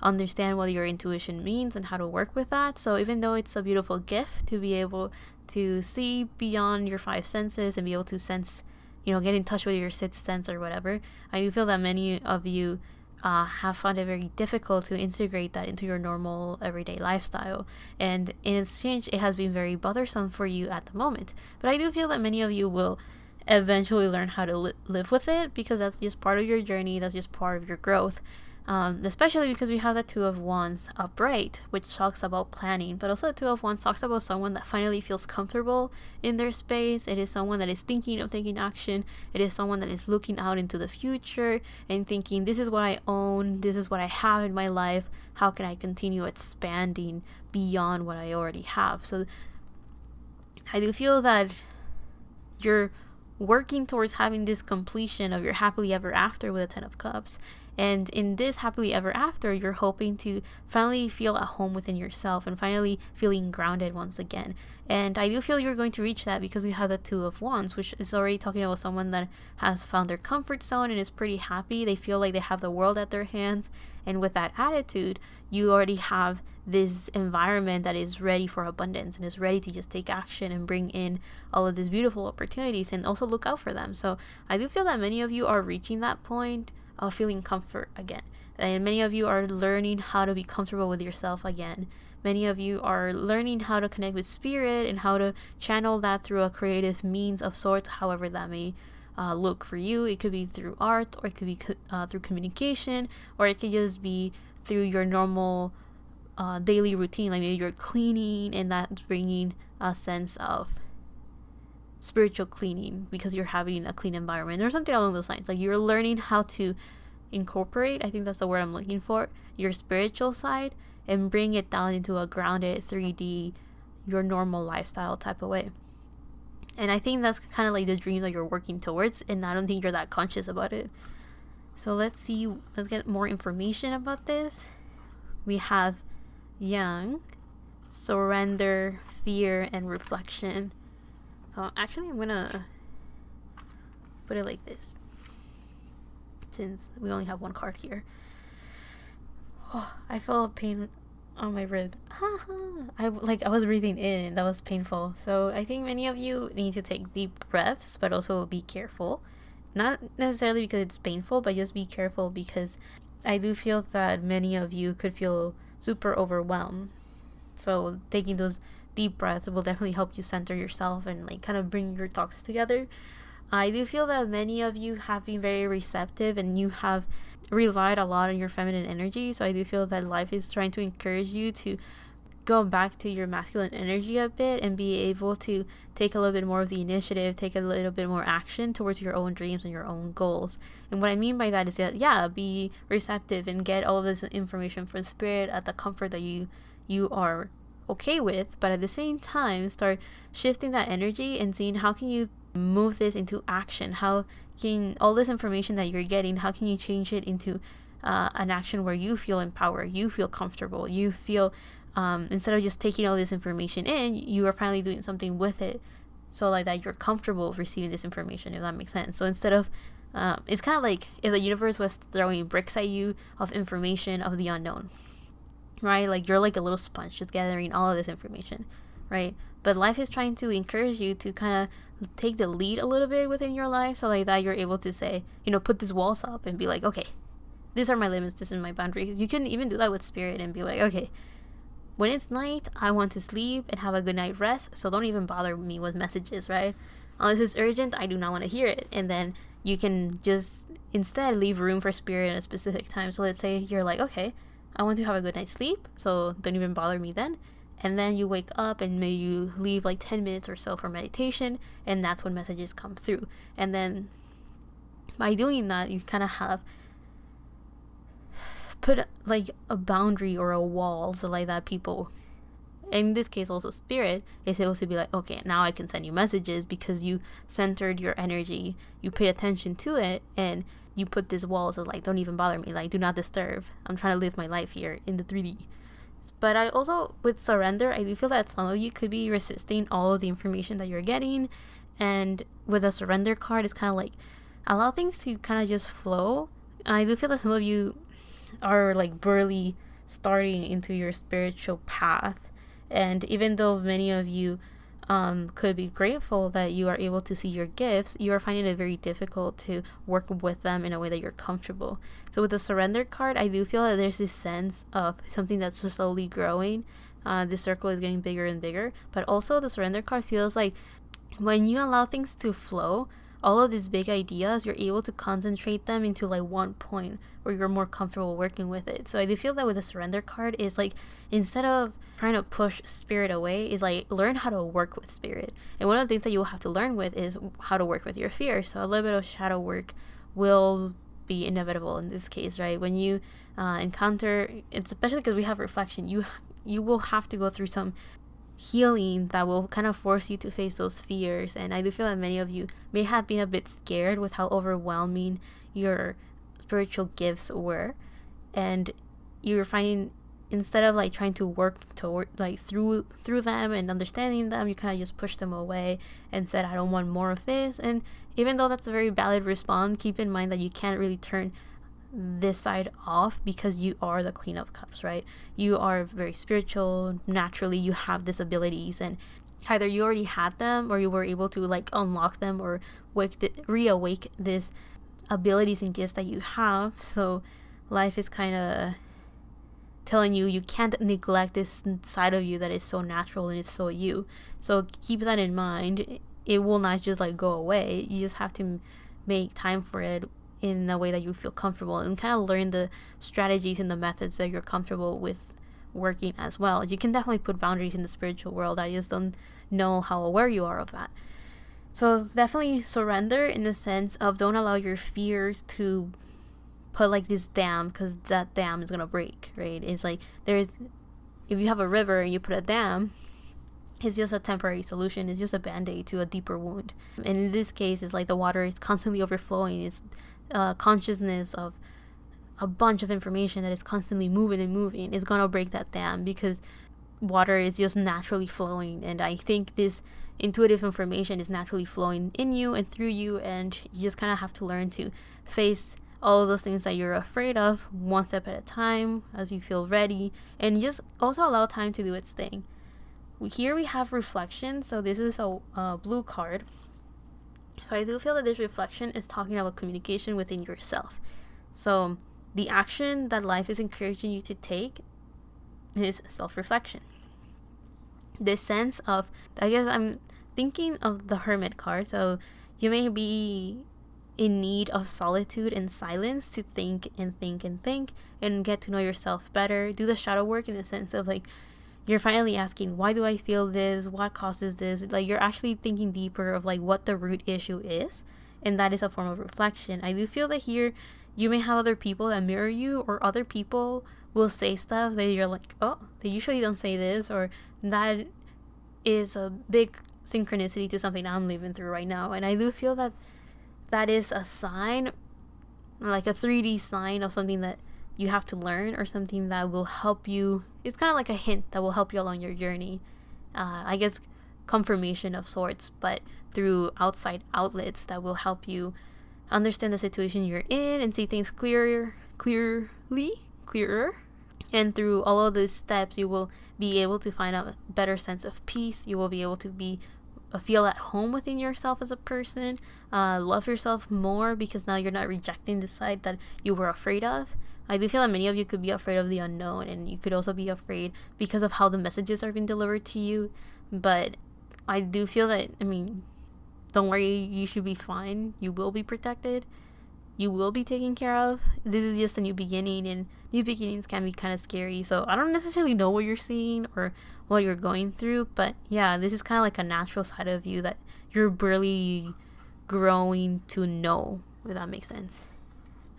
A: understand what your intuition means and how to work with that. So even though it's a beautiful gift to be able to see beyond your five senses and be able to sense, get in touch with your sixth sense or whatever, I do feel that many of you have found it very difficult to integrate that into your normal everyday lifestyle, and in exchange it has been very bothersome for you at the moment. But I do feel that many of you will eventually learn how to live with it, because that's just part of your journey, that's just part of your growth. Especially because we have the Two of Wands upright, which talks about planning, but also the Two of Wands talks about someone that finally feels comfortable in their space. It is someone that is thinking of taking action. It is someone that is looking out into the future and thinking, this is what I own, this is what I have in my life, how can I continue expanding beyond what I already have? So I do feel that you're working towards having this completion of your happily ever after with the Ten of Cups. And in this happily ever after, you're hoping to finally feel at home within yourself and finally feeling grounded once again. And I do feel you're going to reach that because we have the Two of Wands, which is already talking about someone that has found their comfort zone and is pretty happy. They feel like they have the world at their hands. And with that attitude, you already have this environment that is ready for abundance and is ready to just take action and bring in all of these beautiful opportunities and also look out for them. So I do feel that many of you are reaching that point of feeling comfort again, and many of you are learning how to be comfortable with yourself again. Many of you are learning how to connect with spirit and how to channel that through a creative means of sorts, however that may look for you. It could be through art, or it could be through communication, or it could just be through your normal daily routine, like maybe you're cleaning and that's bringing a sense of spiritual cleaning because you're having a clean environment or something along those lines. Like you're learning how to incorporate, I think that's the word I'm looking for, your spiritual side and bring it down into a grounded 3D, your normal lifestyle type of way. And I think that's kind of like the dream that you're working towards, and I don't think you're that conscious about it. So let's get more information about this. We have Yang, surrender, fear, and reflection. So actually I'm gonna put it like this, since we only have one card here. I felt pain on my rib. I was breathing in. That was painful. So I think many of you need to take deep breaths, but also be careful. Not necessarily because it's painful, but just be careful because I do feel that many of you could feel super overwhelmed. So taking those deep breaths will definitely help you center yourself and like kind of bring your thoughts together. I do feel that many of you have been very receptive and you have relied a lot on your feminine energy. So I do feel that life is trying to encourage you to go back to your masculine energy a bit and be able to take a little bit more of the initiative, take a little bit more action towards your own dreams and your own goals. And what I mean by that is that, yeah, be receptive and get all of this information from spirit at the comfort that you are okay with, but at the same time start shifting that energy and seeing how can you move this into action. How can all this information that you're getting, how can you change it into an action where you feel empowered, you feel comfortable, you feel instead of just taking all this information in, you are finally doing something with it, so like that you're comfortable receiving this information, if that makes sense. So instead of it's kind of like if the universe was throwing bricks at you of information of the unknown, right? Like you're like a little sponge just gathering all of this information, right? But life is trying to encourage you to kind of take the lead a little bit within your life, so like that you're able to say, put these walls up and be like, okay, these are my limits, this is my boundary. You can even do that with spirit and be like, okay, when it's night, I want to sleep and have a good night rest, so don't even bother me with messages, right? Unless it's urgent, I do not want to hear it. And then you can just instead leave room for spirit at a specific time. So let's say you're like, okay, I want to have a good night's sleep, so don't even bother me then. And then you wake up and maybe you leave like 10 minutes or so for meditation, and that's when messages come through. And then by doing that, you kind of have put like a boundary or a wall, so like that people, in this case also spirit, is able to be like, okay, now I can send you messages because you centered your energy, you paid attention to it, and you put this wall, so like, don't even bother me, like, do not disturb, I'm trying to live my life here in the 3D. But I also, with surrender, I do feel that some of you could be resisting all of the information that you're getting, and with a surrender card, it's kind of like allow things to kind of just flow. I do feel that some of you are like barely starting into your spiritual path, and even though many of you could be grateful that you are able to see your gifts, you are finding it very difficult to work with them in a way that you're comfortable. So with the surrender card, I do feel that there's this sense of something that's slowly growing. This circle is getting bigger and bigger, but also the surrender card feels like when you allow things to flow, all of these big ideas, you're able to concentrate them into like one point where you're more comfortable working with it. So I do feel that with the surrender card is like, instead of trying to push spirit away, is like learn how to work with spirit. And one of the things that you'll have to learn with is how to work with your fear. So a little bit of shadow work will be inevitable in this case, right? When you encounter, it's especially because we have reflection, you will have to go through some healing that will kind of force you to face those fears. And I do feel that many of you may have been a bit scared with how overwhelming your spiritual gifts were, and you're finding, instead of like trying to work toward like through them and understanding them, you kind of just push them away and said, I don't want more of this. And even though that's a very valid response, keep in mind that you can't really turn this side off, because you are the Queen of Cups, right? You are very spiritual, naturally you have these abilities, and either you already had them or you were able to like unlock them or reawake these abilities and gifts that you have. So life is kind of telling you can't neglect this side of you that is so natural and it's so you. So keep that in mind. It will not just like go away. You just have to make time for it in a way that you feel comfortable, and kind of learn the strategies and the methods that you're comfortable with working as well. You can definitely put boundaries in the spiritual world. I just don't know how aware you are of that. So definitely surrender in the sense of don't allow your fears to put like this dam, because that dam is gonna break, right? It's like if you have a river and you put a dam, it's just a temporary solution. It's just a band-aid to a deeper wound. And in this case, it's like the water is constantly overflowing. It's consciousness of a bunch of information that is constantly moving and moving is gonna break that dam, because water is just naturally flowing. And I think this intuitive information is naturally flowing in you and through you, and you just kind of have to learn to face all of those things that you're afraid of one step at a time as you feel ready, and just also allow time to do its thing. Here we have reflection. So this is a blue card. So I do feel that this reflection is talking about communication within yourself. So the action that life is encouraging you to take is self-reflection. This sense of, I guess I'm thinking of the Hermit card. So you may be in need of solitude and silence to think and think and think and get to know yourself better. Do the shadow work in the sense of like, you're finally asking, why do I feel this? What causes this? Like, you're actually thinking deeper of like what the root issue is, and that is a form of reflection. I do feel that here you may have other people that mirror you, or other people will say stuff that you're like, oh, they usually don't say this, or that is a big synchronicity to something I'm living through right now. And I do feel that that is a sign, like a 3D sign of something that you have to learn, or something that will help you. It's kind of like a hint that will help you along your journey. I guess confirmation of sorts, but through outside outlets that will help you understand the situation you're in and see things clearer. And through all of these steps, you will be able to find a better sense of peace. You will be able to feel at home within yourself as a person, love yourself more, because now you're not rejecting the side that you were afraid of. I do feel that many of you could be afraid of the unknown, and you could also be afraid because of how the messages are being delivered to you. But I do feel that, don't worry, you should be fine. You will be protected. You will be taken care of. This is just a new beginning, and new beginnings can be kind of scary. So I don't necessarily know what you're seeing or what you're going through, but yeah, this is kind of like a natural side of you that you're barely growing to know, if that makes sense.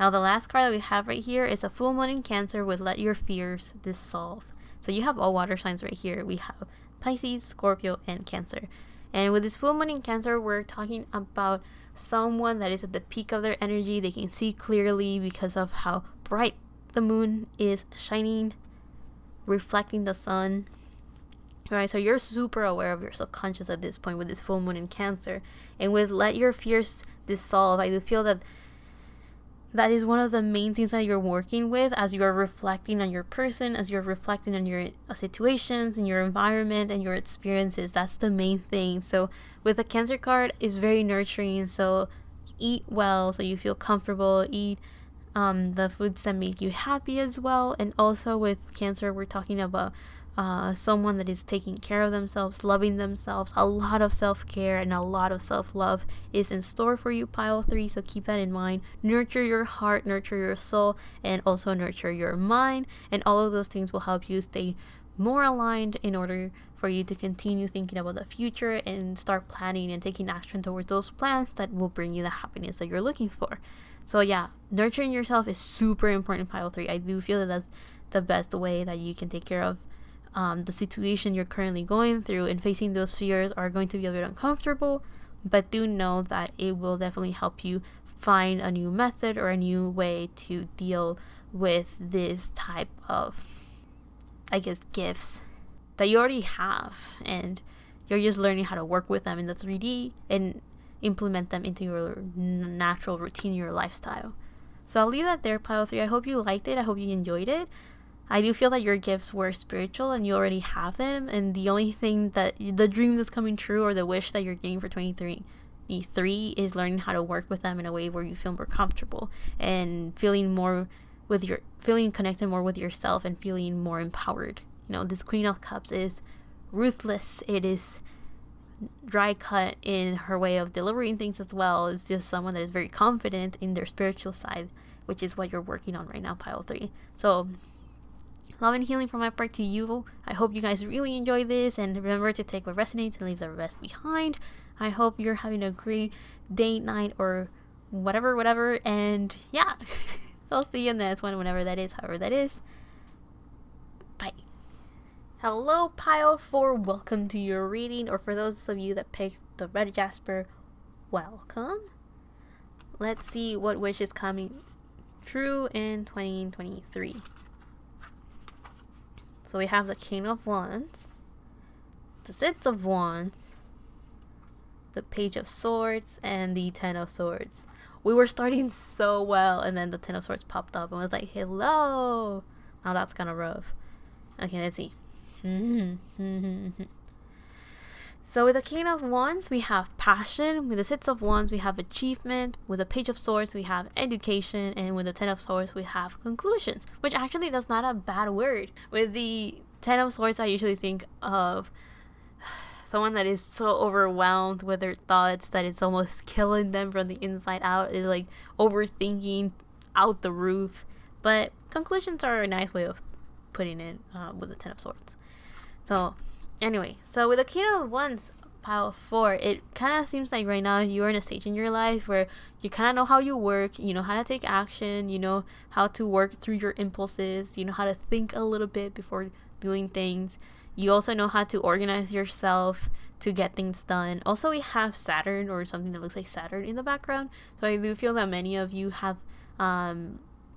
A: Now, the last card that we have right here is a full moon in Cancer with Let Your Fears Dissolve. So you have all water signs right here. We have Pisces, Scorpio, and Cancer. And with this full moon in Cancer, we're talking about someone that is at the peak of their energy. They can see clearly because of how bright the moon is shining, reflecting the sun. Right, so you're super aware of your subconscious at this point with this full moon in Cancer. And with Let Your Fears Dissolve, I do feel that that is one of the main things that you're working with as you are reflecting on your person, as you're reflecting on your situations and your environment and your experiences. That's the main thing. So with the Cancer card, it's very nurturing. So eat well so you feel comfortable. Eat the foods that make you happy as well. And also with Cancer, we're talking about someone that is taking care of themselves, loving themselves. A lot of self-care and a lot of self-love is in store for you, pile 3, so keep that in mind. Nurture your heart, nurture your soul, and also nurture your mind, and all of those things will help you stay more aligned in order for you to continue thinking about the future and start planning and taking action towards those plans that will bring you the happiness that you're looking for. So yeah, nurturing yourself is super important, pile 3. I do feel that that's the best way that you can take care of the situation you're currently going through, and facing those fears are going to be a bit uncomfortable, but do know that it will definitely help you find a new method or a new way to deal with this type of, I guess, gifts that you already have, and you're just learning how to work with them in the 3D and implement them into your natural routine, your lifestyle. So I'll leave that there, pile 3. I hope you liked it. I hope you enjoyed it. I do feel that your gifts were spiritual and you already have them, and the only thing that the dream that's coming true, or the wish that you're getting for 2023 is learning how to work with them in a way where you feel more comfortable and feeling connected more with yourself and feeling more empowered. This Queen of Cups is ruthless. It is dry cut in her way of delivering things as well. It's just someone that is very confident in their spiritual side, which is what you're working on right now, pile 3. So love and healing from my part to you. I hope you guys really enjoy this, and remember to take what resonates and leave the rest behind. I hope you're having a great day, night, or whatever, and yeah, I'll see you in the next one, whenever that is, however that is. Bye. Hello, pile 4. Welcome to your reading, or for those of you that picked the red Jasper, welcome. Let's see what wish is coming true in 2023. So we have the King of Wands, the Six of Wands, the Page of Swords, and the Ten of Swords. We were starting so well, and then the Ten of Swords popped up and was like, hello. Now that's kind of rough. Okay, let's see. So with the King of Wands, we have passion. With the Six of Wands, we have achievement. With the Page of Swords, we have education. And with the Ten of Swords, we have conclusions, which actually that's not a bad word. With the Ten of Swords, I usually think of someone that is so overwhelmed with their thoughts that it's almost killing them from the inside out. Is like overthinking out the roof. But conclusions are a nice way of putting it with the Ten of Swords. So anyway, so with the King of Wands pile 4, it kind of seems like right now you're in a stage in your life where you kind of know how you work, you know how to take action, you know how to work through your impulses, you know how to think a little bit before doing things. You also know how to organize yourself to get things done. Also, we have Saturn, or something that looks like Saturn, in the background. So I do feel that many of you have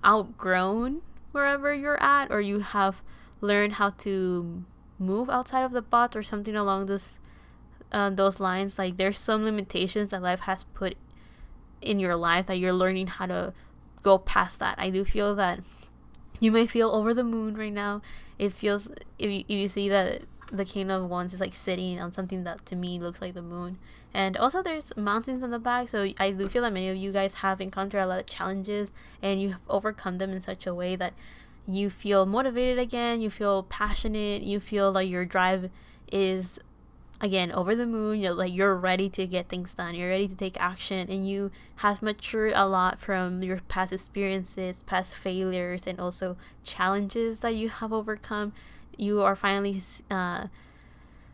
A: outgrown wherever you're at, or you have learned how to move outside of the box or something along those lines. Like, there's some limitations that life has put in your life that you're learning how to go past that. I do feel that you may feel over the moon right now. It feels, if you see that the King of Wands is like sitting on something that to me looks like the moon. And also there's mountains in the back, so I do feel that many of you guys have encountered a lot of challenges and you have overcome them in such a way that you feel motivated again, you feel passionate, you feel like your drive is again over the moon. You're ready to get things done, you're ready to take action, and you have matured a lot from your past experiences, past failures, and also challenges that you have overcome. You are finally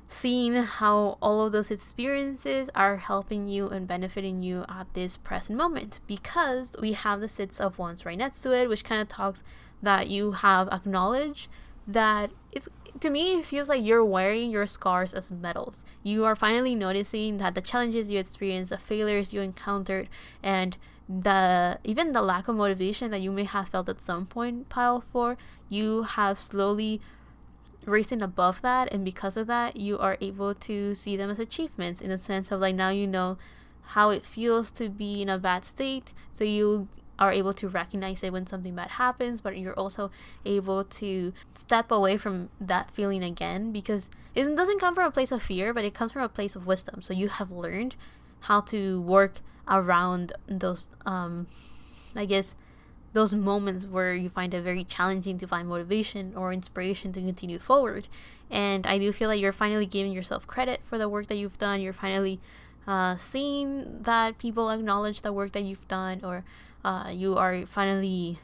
A: seeing how all of those experiences are helping you and benefiting you at this present moment, because we have the Six of Wands right next to it, which kind of talks that you have acknowledged that it's, to me, it feels like you're wearing your scars as medals. You are finally noticing that the challenges you experienced, the failures you encountered, and even the lack of motivation that you may have felt at some point, pile 4, you have slowly risen above that, and because of that you are able to see them as achievements, in the sense of like, now you know how it feels to be in a bad state, so you are able to recognize it when something bad happens, but you're also able to step away from that feeling again, because it doesn't come from a place of fear, but it comes from a place of wisdom. So you have learned how to work around those I guess those moments where you find it very challenging to find motivation or inspiration to continue forward. And I do feel like you're finally giving yourself credit for the work that you've done. You're finally seeing that people acknowledge the work that you've done, or you are finally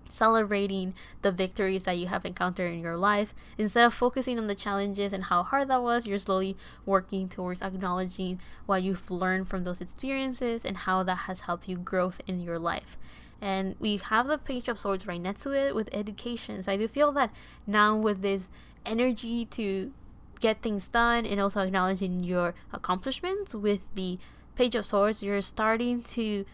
A: celebrating the victories that you have encountered in your life. Instead of focusing on the challenges and how hard that was, you're slowly working towards acknowledging what you've learned from those experiences and how that has helped you growth in your life. And we have the Page of Swords right next to it with education. So I do feel that now, with this energy to get things done and also acknowledging your accomplishments with the Page of Swords, you're starting to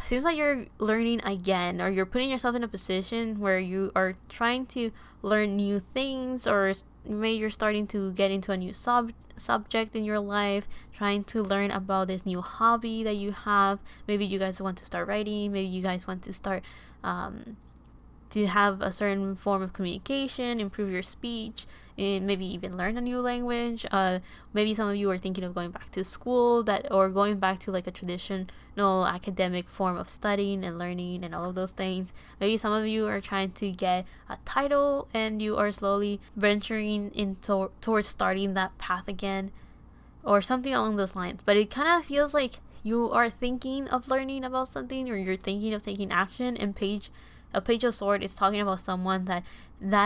A: seems like you're learning again, or you're putting yourself in a position where you are trying to learn new things, or maybe you're starting to get into a new subject in your life, trying to learn about this new hobby that you have. Maybe you guys want to start writing, maybe you guys want to start to have a certain form of communication, improve your speech, and maybe even learn a new language. Maybe some of you are thinking of going back to school, or going back to like a traditional academic form of studying and learning and all of those things. Maybe some of you are trying to get a title and you are slowly venturing towards starting that path again, or something along those lines. But it kind of feels like you are thinking of learning about something, or you're thinking of taking action. And a Page of Swords is talking about someone that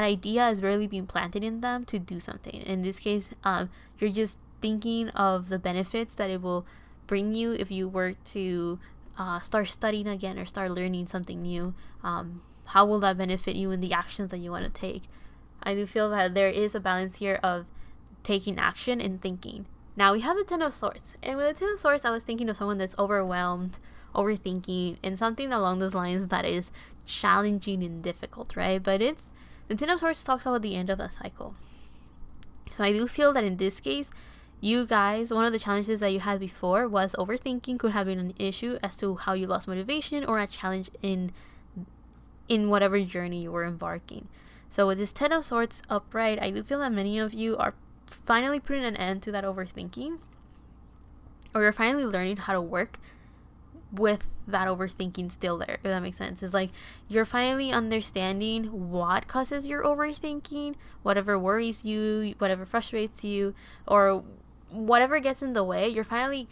A: idea is really being planted in them to do something. In this case, you're just thinking of the benefits that it will bring you if you were to start studying again or start learning something new. How will that benefit you in the actions that you want to take? I do feel that there is a balance here of taking action and thinking. Now we have the Ten of Swords, and with the Ten of Swords, I was thinking of someone that's overwhelmed, overthinking, and something along those lines that is challenging and difficult, right? But the Ten of Swords talks about the end of a cycle. So I do feel that in this case, you guys, one of the challenges that you had before was overthinking could have been an issue as to how you lost motivation, or a challenge in whatever journey you were embarking. So with this Ten of Swords upright, I do feel that many of you are finally putting an end to that overthinking, or you're finally learning how to work with that overthinking still there, if that makes sense. It's like you're finally understanding what causes your overthinking, whatever worries you, whatever frustrates you, or whatever gets in the way. You're finally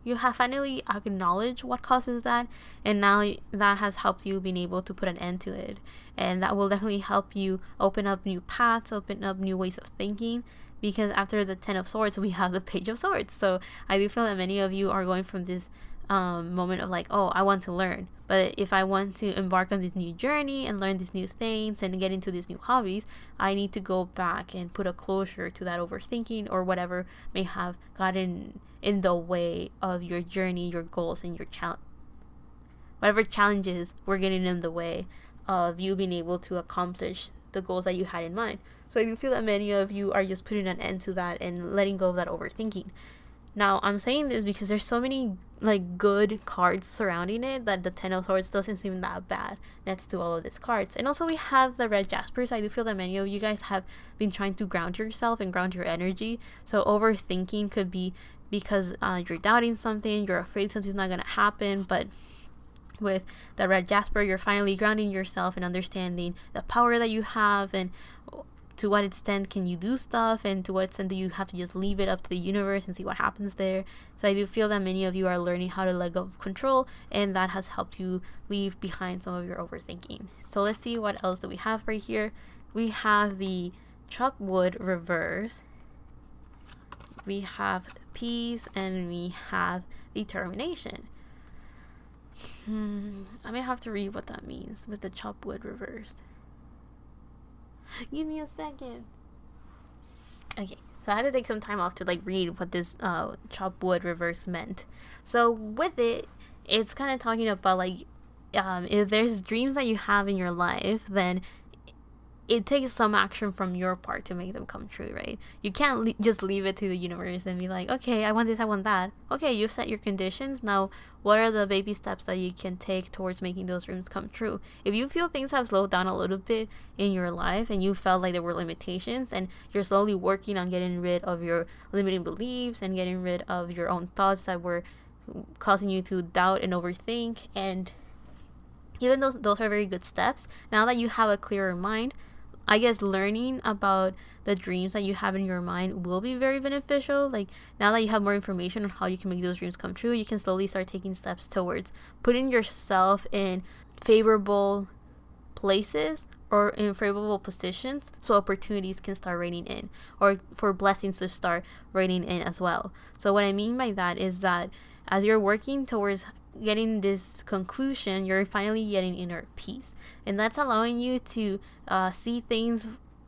A: you have finally acknowledged what causes that, and now that has helped you being able to put an end to it, and that will definitely help you open up new paths, open up new ways of thinking, because after the 10 of Swords we have the Page of Swords. So I do feel that many of you are going from this moment of like, oh, I want to learn, but if I want to embark on this new journey and learn these new things and get into these new hobbies, I need to go back and put a closure to that overthinking or whatever may have gotten in the way of your journey, your goals, and your whatever challenges were getting in the way of you being able to accomplish the goals that you had in mind. So I do feel that many of you are just putting an end to that and letting go of that overthinking. Now, I'm saying this because there's so many like good cards surrounding it that the 10 of Swords doesn't seem that bad next to all of these cards. And also we have the red Jaspers. I do feel that many of you guys have been trying to ground yourself and ground your energy. So overthinking could be because you're doubting something, you're afraid something's not going to happen, but with the red Jasper, you're finally grounding yourself and understanding the power that you have, and to what extent can you do stuff, and to what extent do you have to just leave it up to the universe and see what happens there. So I do feel that many of you are learning how to let go of control, and that has helped you leave behind some of your overthinking. So let's see what else do we have right here. We have the chopped wood reverse, we have peace, and we have determination. I may have to read what that means with the chopped wood reversed. Give me a second. Okay, so I had to take some time off to like read what this chopped wood reverse meant. So with it, it's kind of talking about like if there's dreams that you have in your life, then it takes some action from your part to make them come true, right? You can't just leave it to the universe and be like, okay, I want this, I want that. Okay, you've set your conditions. Now, what are the baby steps that you can take towards making those dreams come true? If you feel things have slowed down a little bit in your life and you felt like there were limitations, and you're slowly working on getting rid of your limiting beliefs and getting rid of your own thoughts that were causing you to doubt and overthink, and even those are very good steps. Now that you have a clearer mind, I guess learning about the dreams that you have in your mind will be very beneficial. Like now that you have more information on how you can make those dreams come true, you can slowly start taking steps towards putting yourself in favorable places or in favorable positions so opportunities can start raining in, or for blessings to start raining in as well. So what I mean by that is that as you're working towards getting this conclusion, you're finally getting inner peace, and that's allowing you to see things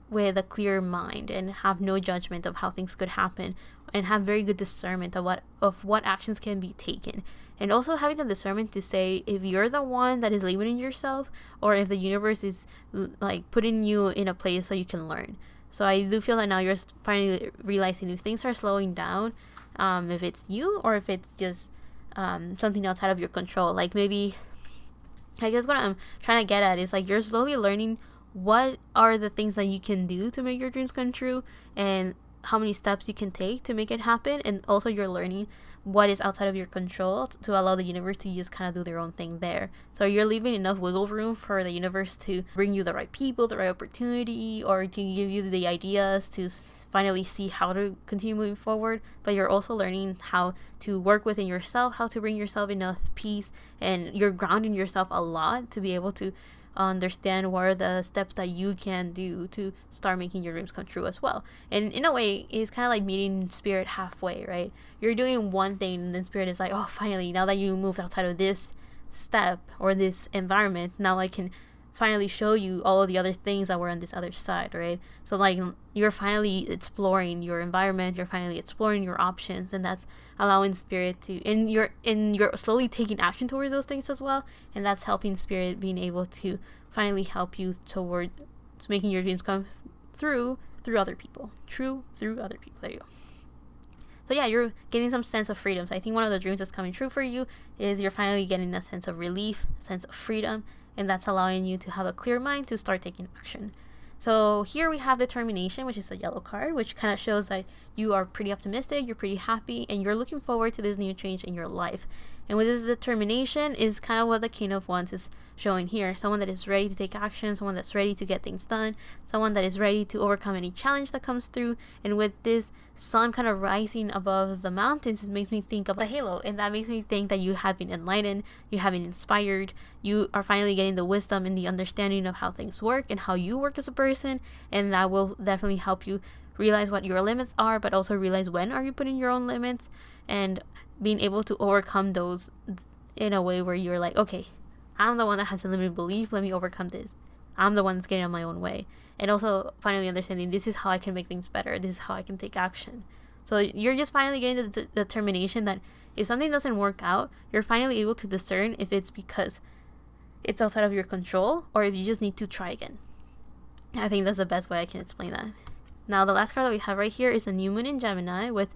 A: with a clear mind and have no judgment of how things could happen, and have very good discernment of what actions can be taken, and also having the discernment to say if you're the one that is limiting yourself or if the universe is like putting you in a place so you can learn. So I do feel that now you're finally realizing if things are slowing down, if it's you or if it's just something outside of your control. Like maybe, I guess what I'm trying to get at is like you're slowly learning what are the things that you can do to make your dreams come true, and how many steps you can take to make it happen, and also you're learning what is outside of your control to allow the universe to just kind of do their own thing there. So you're leaving enough wiggle room for the universe to bring you the right people, the right opportunity, or to give you the ideas to finally see how to continue moving forward. But you're also learning how to work within yourself, how to bring yourself enough peace, and you're grounding yourself a lot to be able to understand what are the steps that you can do to start making your dreams come true as well. And in a way, it's kind of like meeting spirit halfway, right? You're doing one thing and then spirit is like, oh, finally, now that you moved outside of this step or this environment, now I can finally show you all of the other things that were on this other side, right? So like you're finally exploring your environment, you're finally exploring your options, and that's allowing spirit to, and you're slowly taking action towards those things as well, and that's helping spirit being able to finally help you toward making your dreams come through other people. Through other people. There you go. So yeah, you're getting some sense of freedom. So I think one of the dreams that's coming true for you is you're finally getting a sense of relief, a sense of freedom, and that's allowing you to have a clear mind to start taking action. So here we have determination, which is a yellow card, which kind of shows that you are pretty optimistic, you're pretty happy, and you're looking forward to this new change in your life. And with this determination is kind of what the King of Wands is showing here. Someone that is ready to take action, someone that's ready to get things done, someone that is ready to overcome any challenge that comes through. And with this sun kind of rising above the mountains, it makes me think of the halo. And that makes me think that you have been enlightened, you have been inspired, you are finally getting the wisdom and the understanding of how things work and how you work as a person. And that will definitely help you realize what your limits are, but also realize when are you putting your own limits, and being able to overcome those in a way where you're like, okay, I'm the one that has a limited belief, let me overcome this. I'm the one that's getting on my own way. And also finally understanding this is how I can make things better, this is how I can take action. So you're just finally getting the determination that if something doesn't work out, you're finally able to discern if it's because it's outside of your control or if you just need to try again. I think that's the best way I can explain that. Now the last card that we have right here is the new moon in Gemini with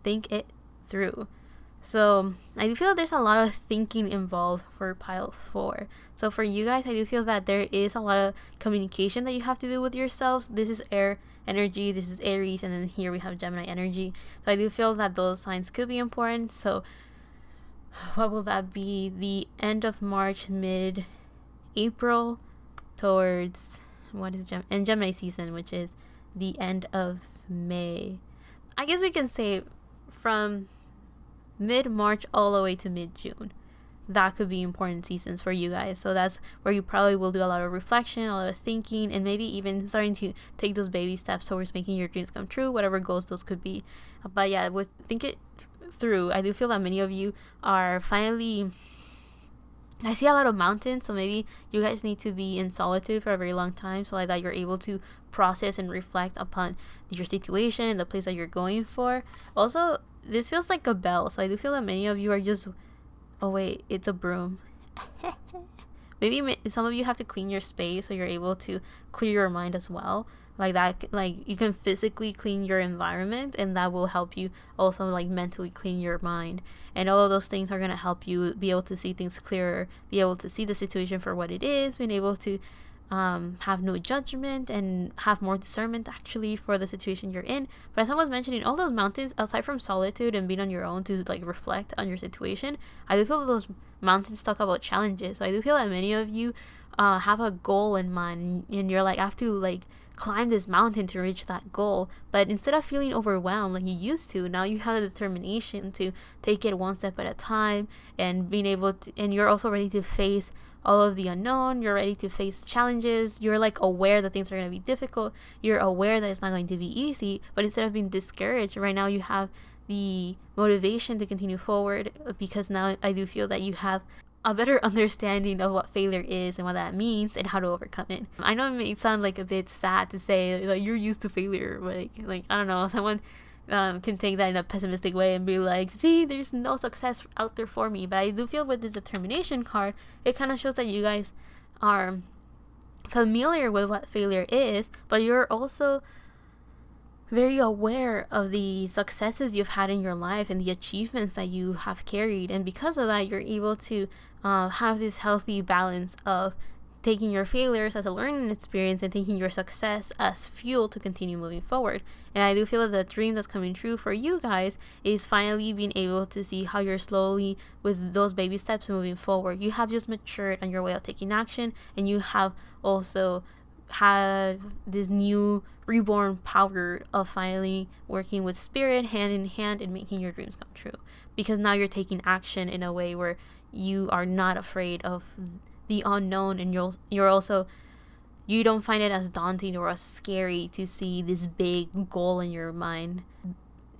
A: Think It Through. So I do feel that there's a lot of thinking involved for pile 4. So for you guys, I do feel that there is a lot of communication that you have to do with yourselves. This is air energy, this is Aries, and then here we have Gemini energy. So I do feel that those signs could be important. So what will that be? The end of March, mid-April, towards what is Gemini season, which is the end of May. I guess we can say from mid-March all the way to mid-June. That could be important seasons for you guys. So that's where you probably will do a lot of reflection, a lot of thinking, and maybe even starting to take those baby steps towards making your dreams come true, whatever goals those could be. But yeah, with Think It Through, I do feel that many of you are finally, I see a lot of mountains, so maybe you guys need to be in solitude for a very long time, so like that you're able to process and reflect upon your situation and the place that you're going for. Also, this feels like a bell, so I do feel that many of you are just, oh wait, it's a broom. Maybe some of you have to clean your space so you're able to clear your mind as well. Like that, like you can physically clean your environment, and that will help you also like mentally clean your mind. And all of those things are going to help you be able to see things clearer, be able to see the situation for what it is, being able to have no judgment and have more discernment actually for the situation you're in. But as I was mentioning, all those mountains, aside from solitude and being on your own to like reflect on your situation, I do feel that those mountains talk about challenges. So I do feel that many of you have a goal in mind, and you're like, I have to like climb this mountain to reach that goal. But instead of feeling overwhelmed like you used to, now you have the determination to take it one step at a time, and being able to, and you're also ready to face all of the unknown. You're ready to face challenges. You're like aware that things are going to be difficult. You're aware that it's not going to be easy, but instead of being discouraged, right now you have the motivation to continue forward, because now I do feel that you have a better understanding of what failure is and what that means and how to overcome it. I know it may sound like a bit sad to say like you're used to failure, but like I don't know, someone can take that in a pessimistic way and be like, see, there's no success out there for me. But I do feel with this determination card, it kind of shows that you guys are familiar with what failure is, but you're also very aware of the successes you've had in your life and the achievements that you have carried. And because of that, you're able to have this healthy balance of taking your failures as a learning experience and taking your success as fuel to continue moving forward. And I do feel that the dream that's coming true for you guys is finally being able to see how you're slowly, with those baby steps, moving forward. You have just matured on your way of taking action, and you have also had this new reborn power of finally working with spirit hand in hand and making your dreams come true. Because now you're taking action in a way where you are not afraid of the unknown, and you're also, you don't find it as daunting or as scary to see this big goal in your mind.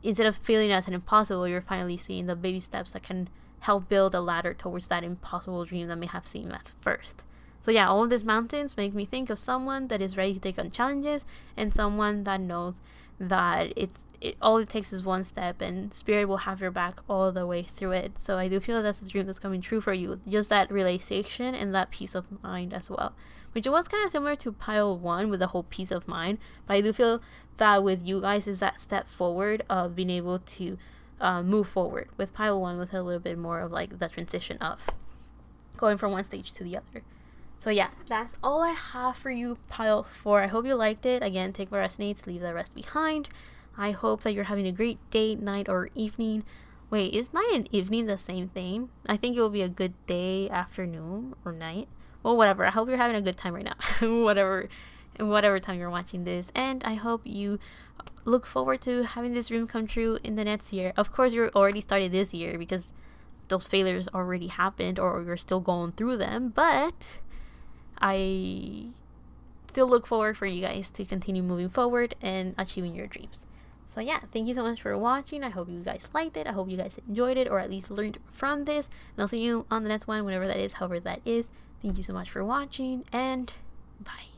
A: Instead of feeling it as an impossible, you're finally seeing the baby steps that can help build a ladder towards that impossible dream that may have seemed at first. So yeah, all of these mountains make me think of someone that is ready to take on challenges, and someone that knows that all it takes is one step, and spirit will have your back all the way through it. So I do feel that's a dream that's coming true for you, just that realization and that peace of mind as well, which was kind of similar to pile 1 with the whole peace of mind. But I do feel that with you guys is that step forward of being able to move forward. With pile 1 was a little bit more of like the transition of going from one stage to the other. So yeah, that's all I have for you, pile 4. I hope you liked it. Again, take what resonates, leave the rest behind. I hope that you're having a great day, night, or evening. Wait, is night and evening the same thing? I think it will be a good day, afternoon, or night. Well, whatever. I hope you're having a good time right now. whatever time you're watching this. And I hope you look forward to having this dream come true in the next year. Of course, you're already started this year because those failures already happened or you're still going through them. But I still look forward for you guys to continue moving forward and achieving your dreams. So yeah, thank you so much for watching. I hope you guys liked it. I hope you guys enjoyed it or at least learned from this. And I'll see you on the next one, whenever that is, however that is. Thank you so much for watching and bye.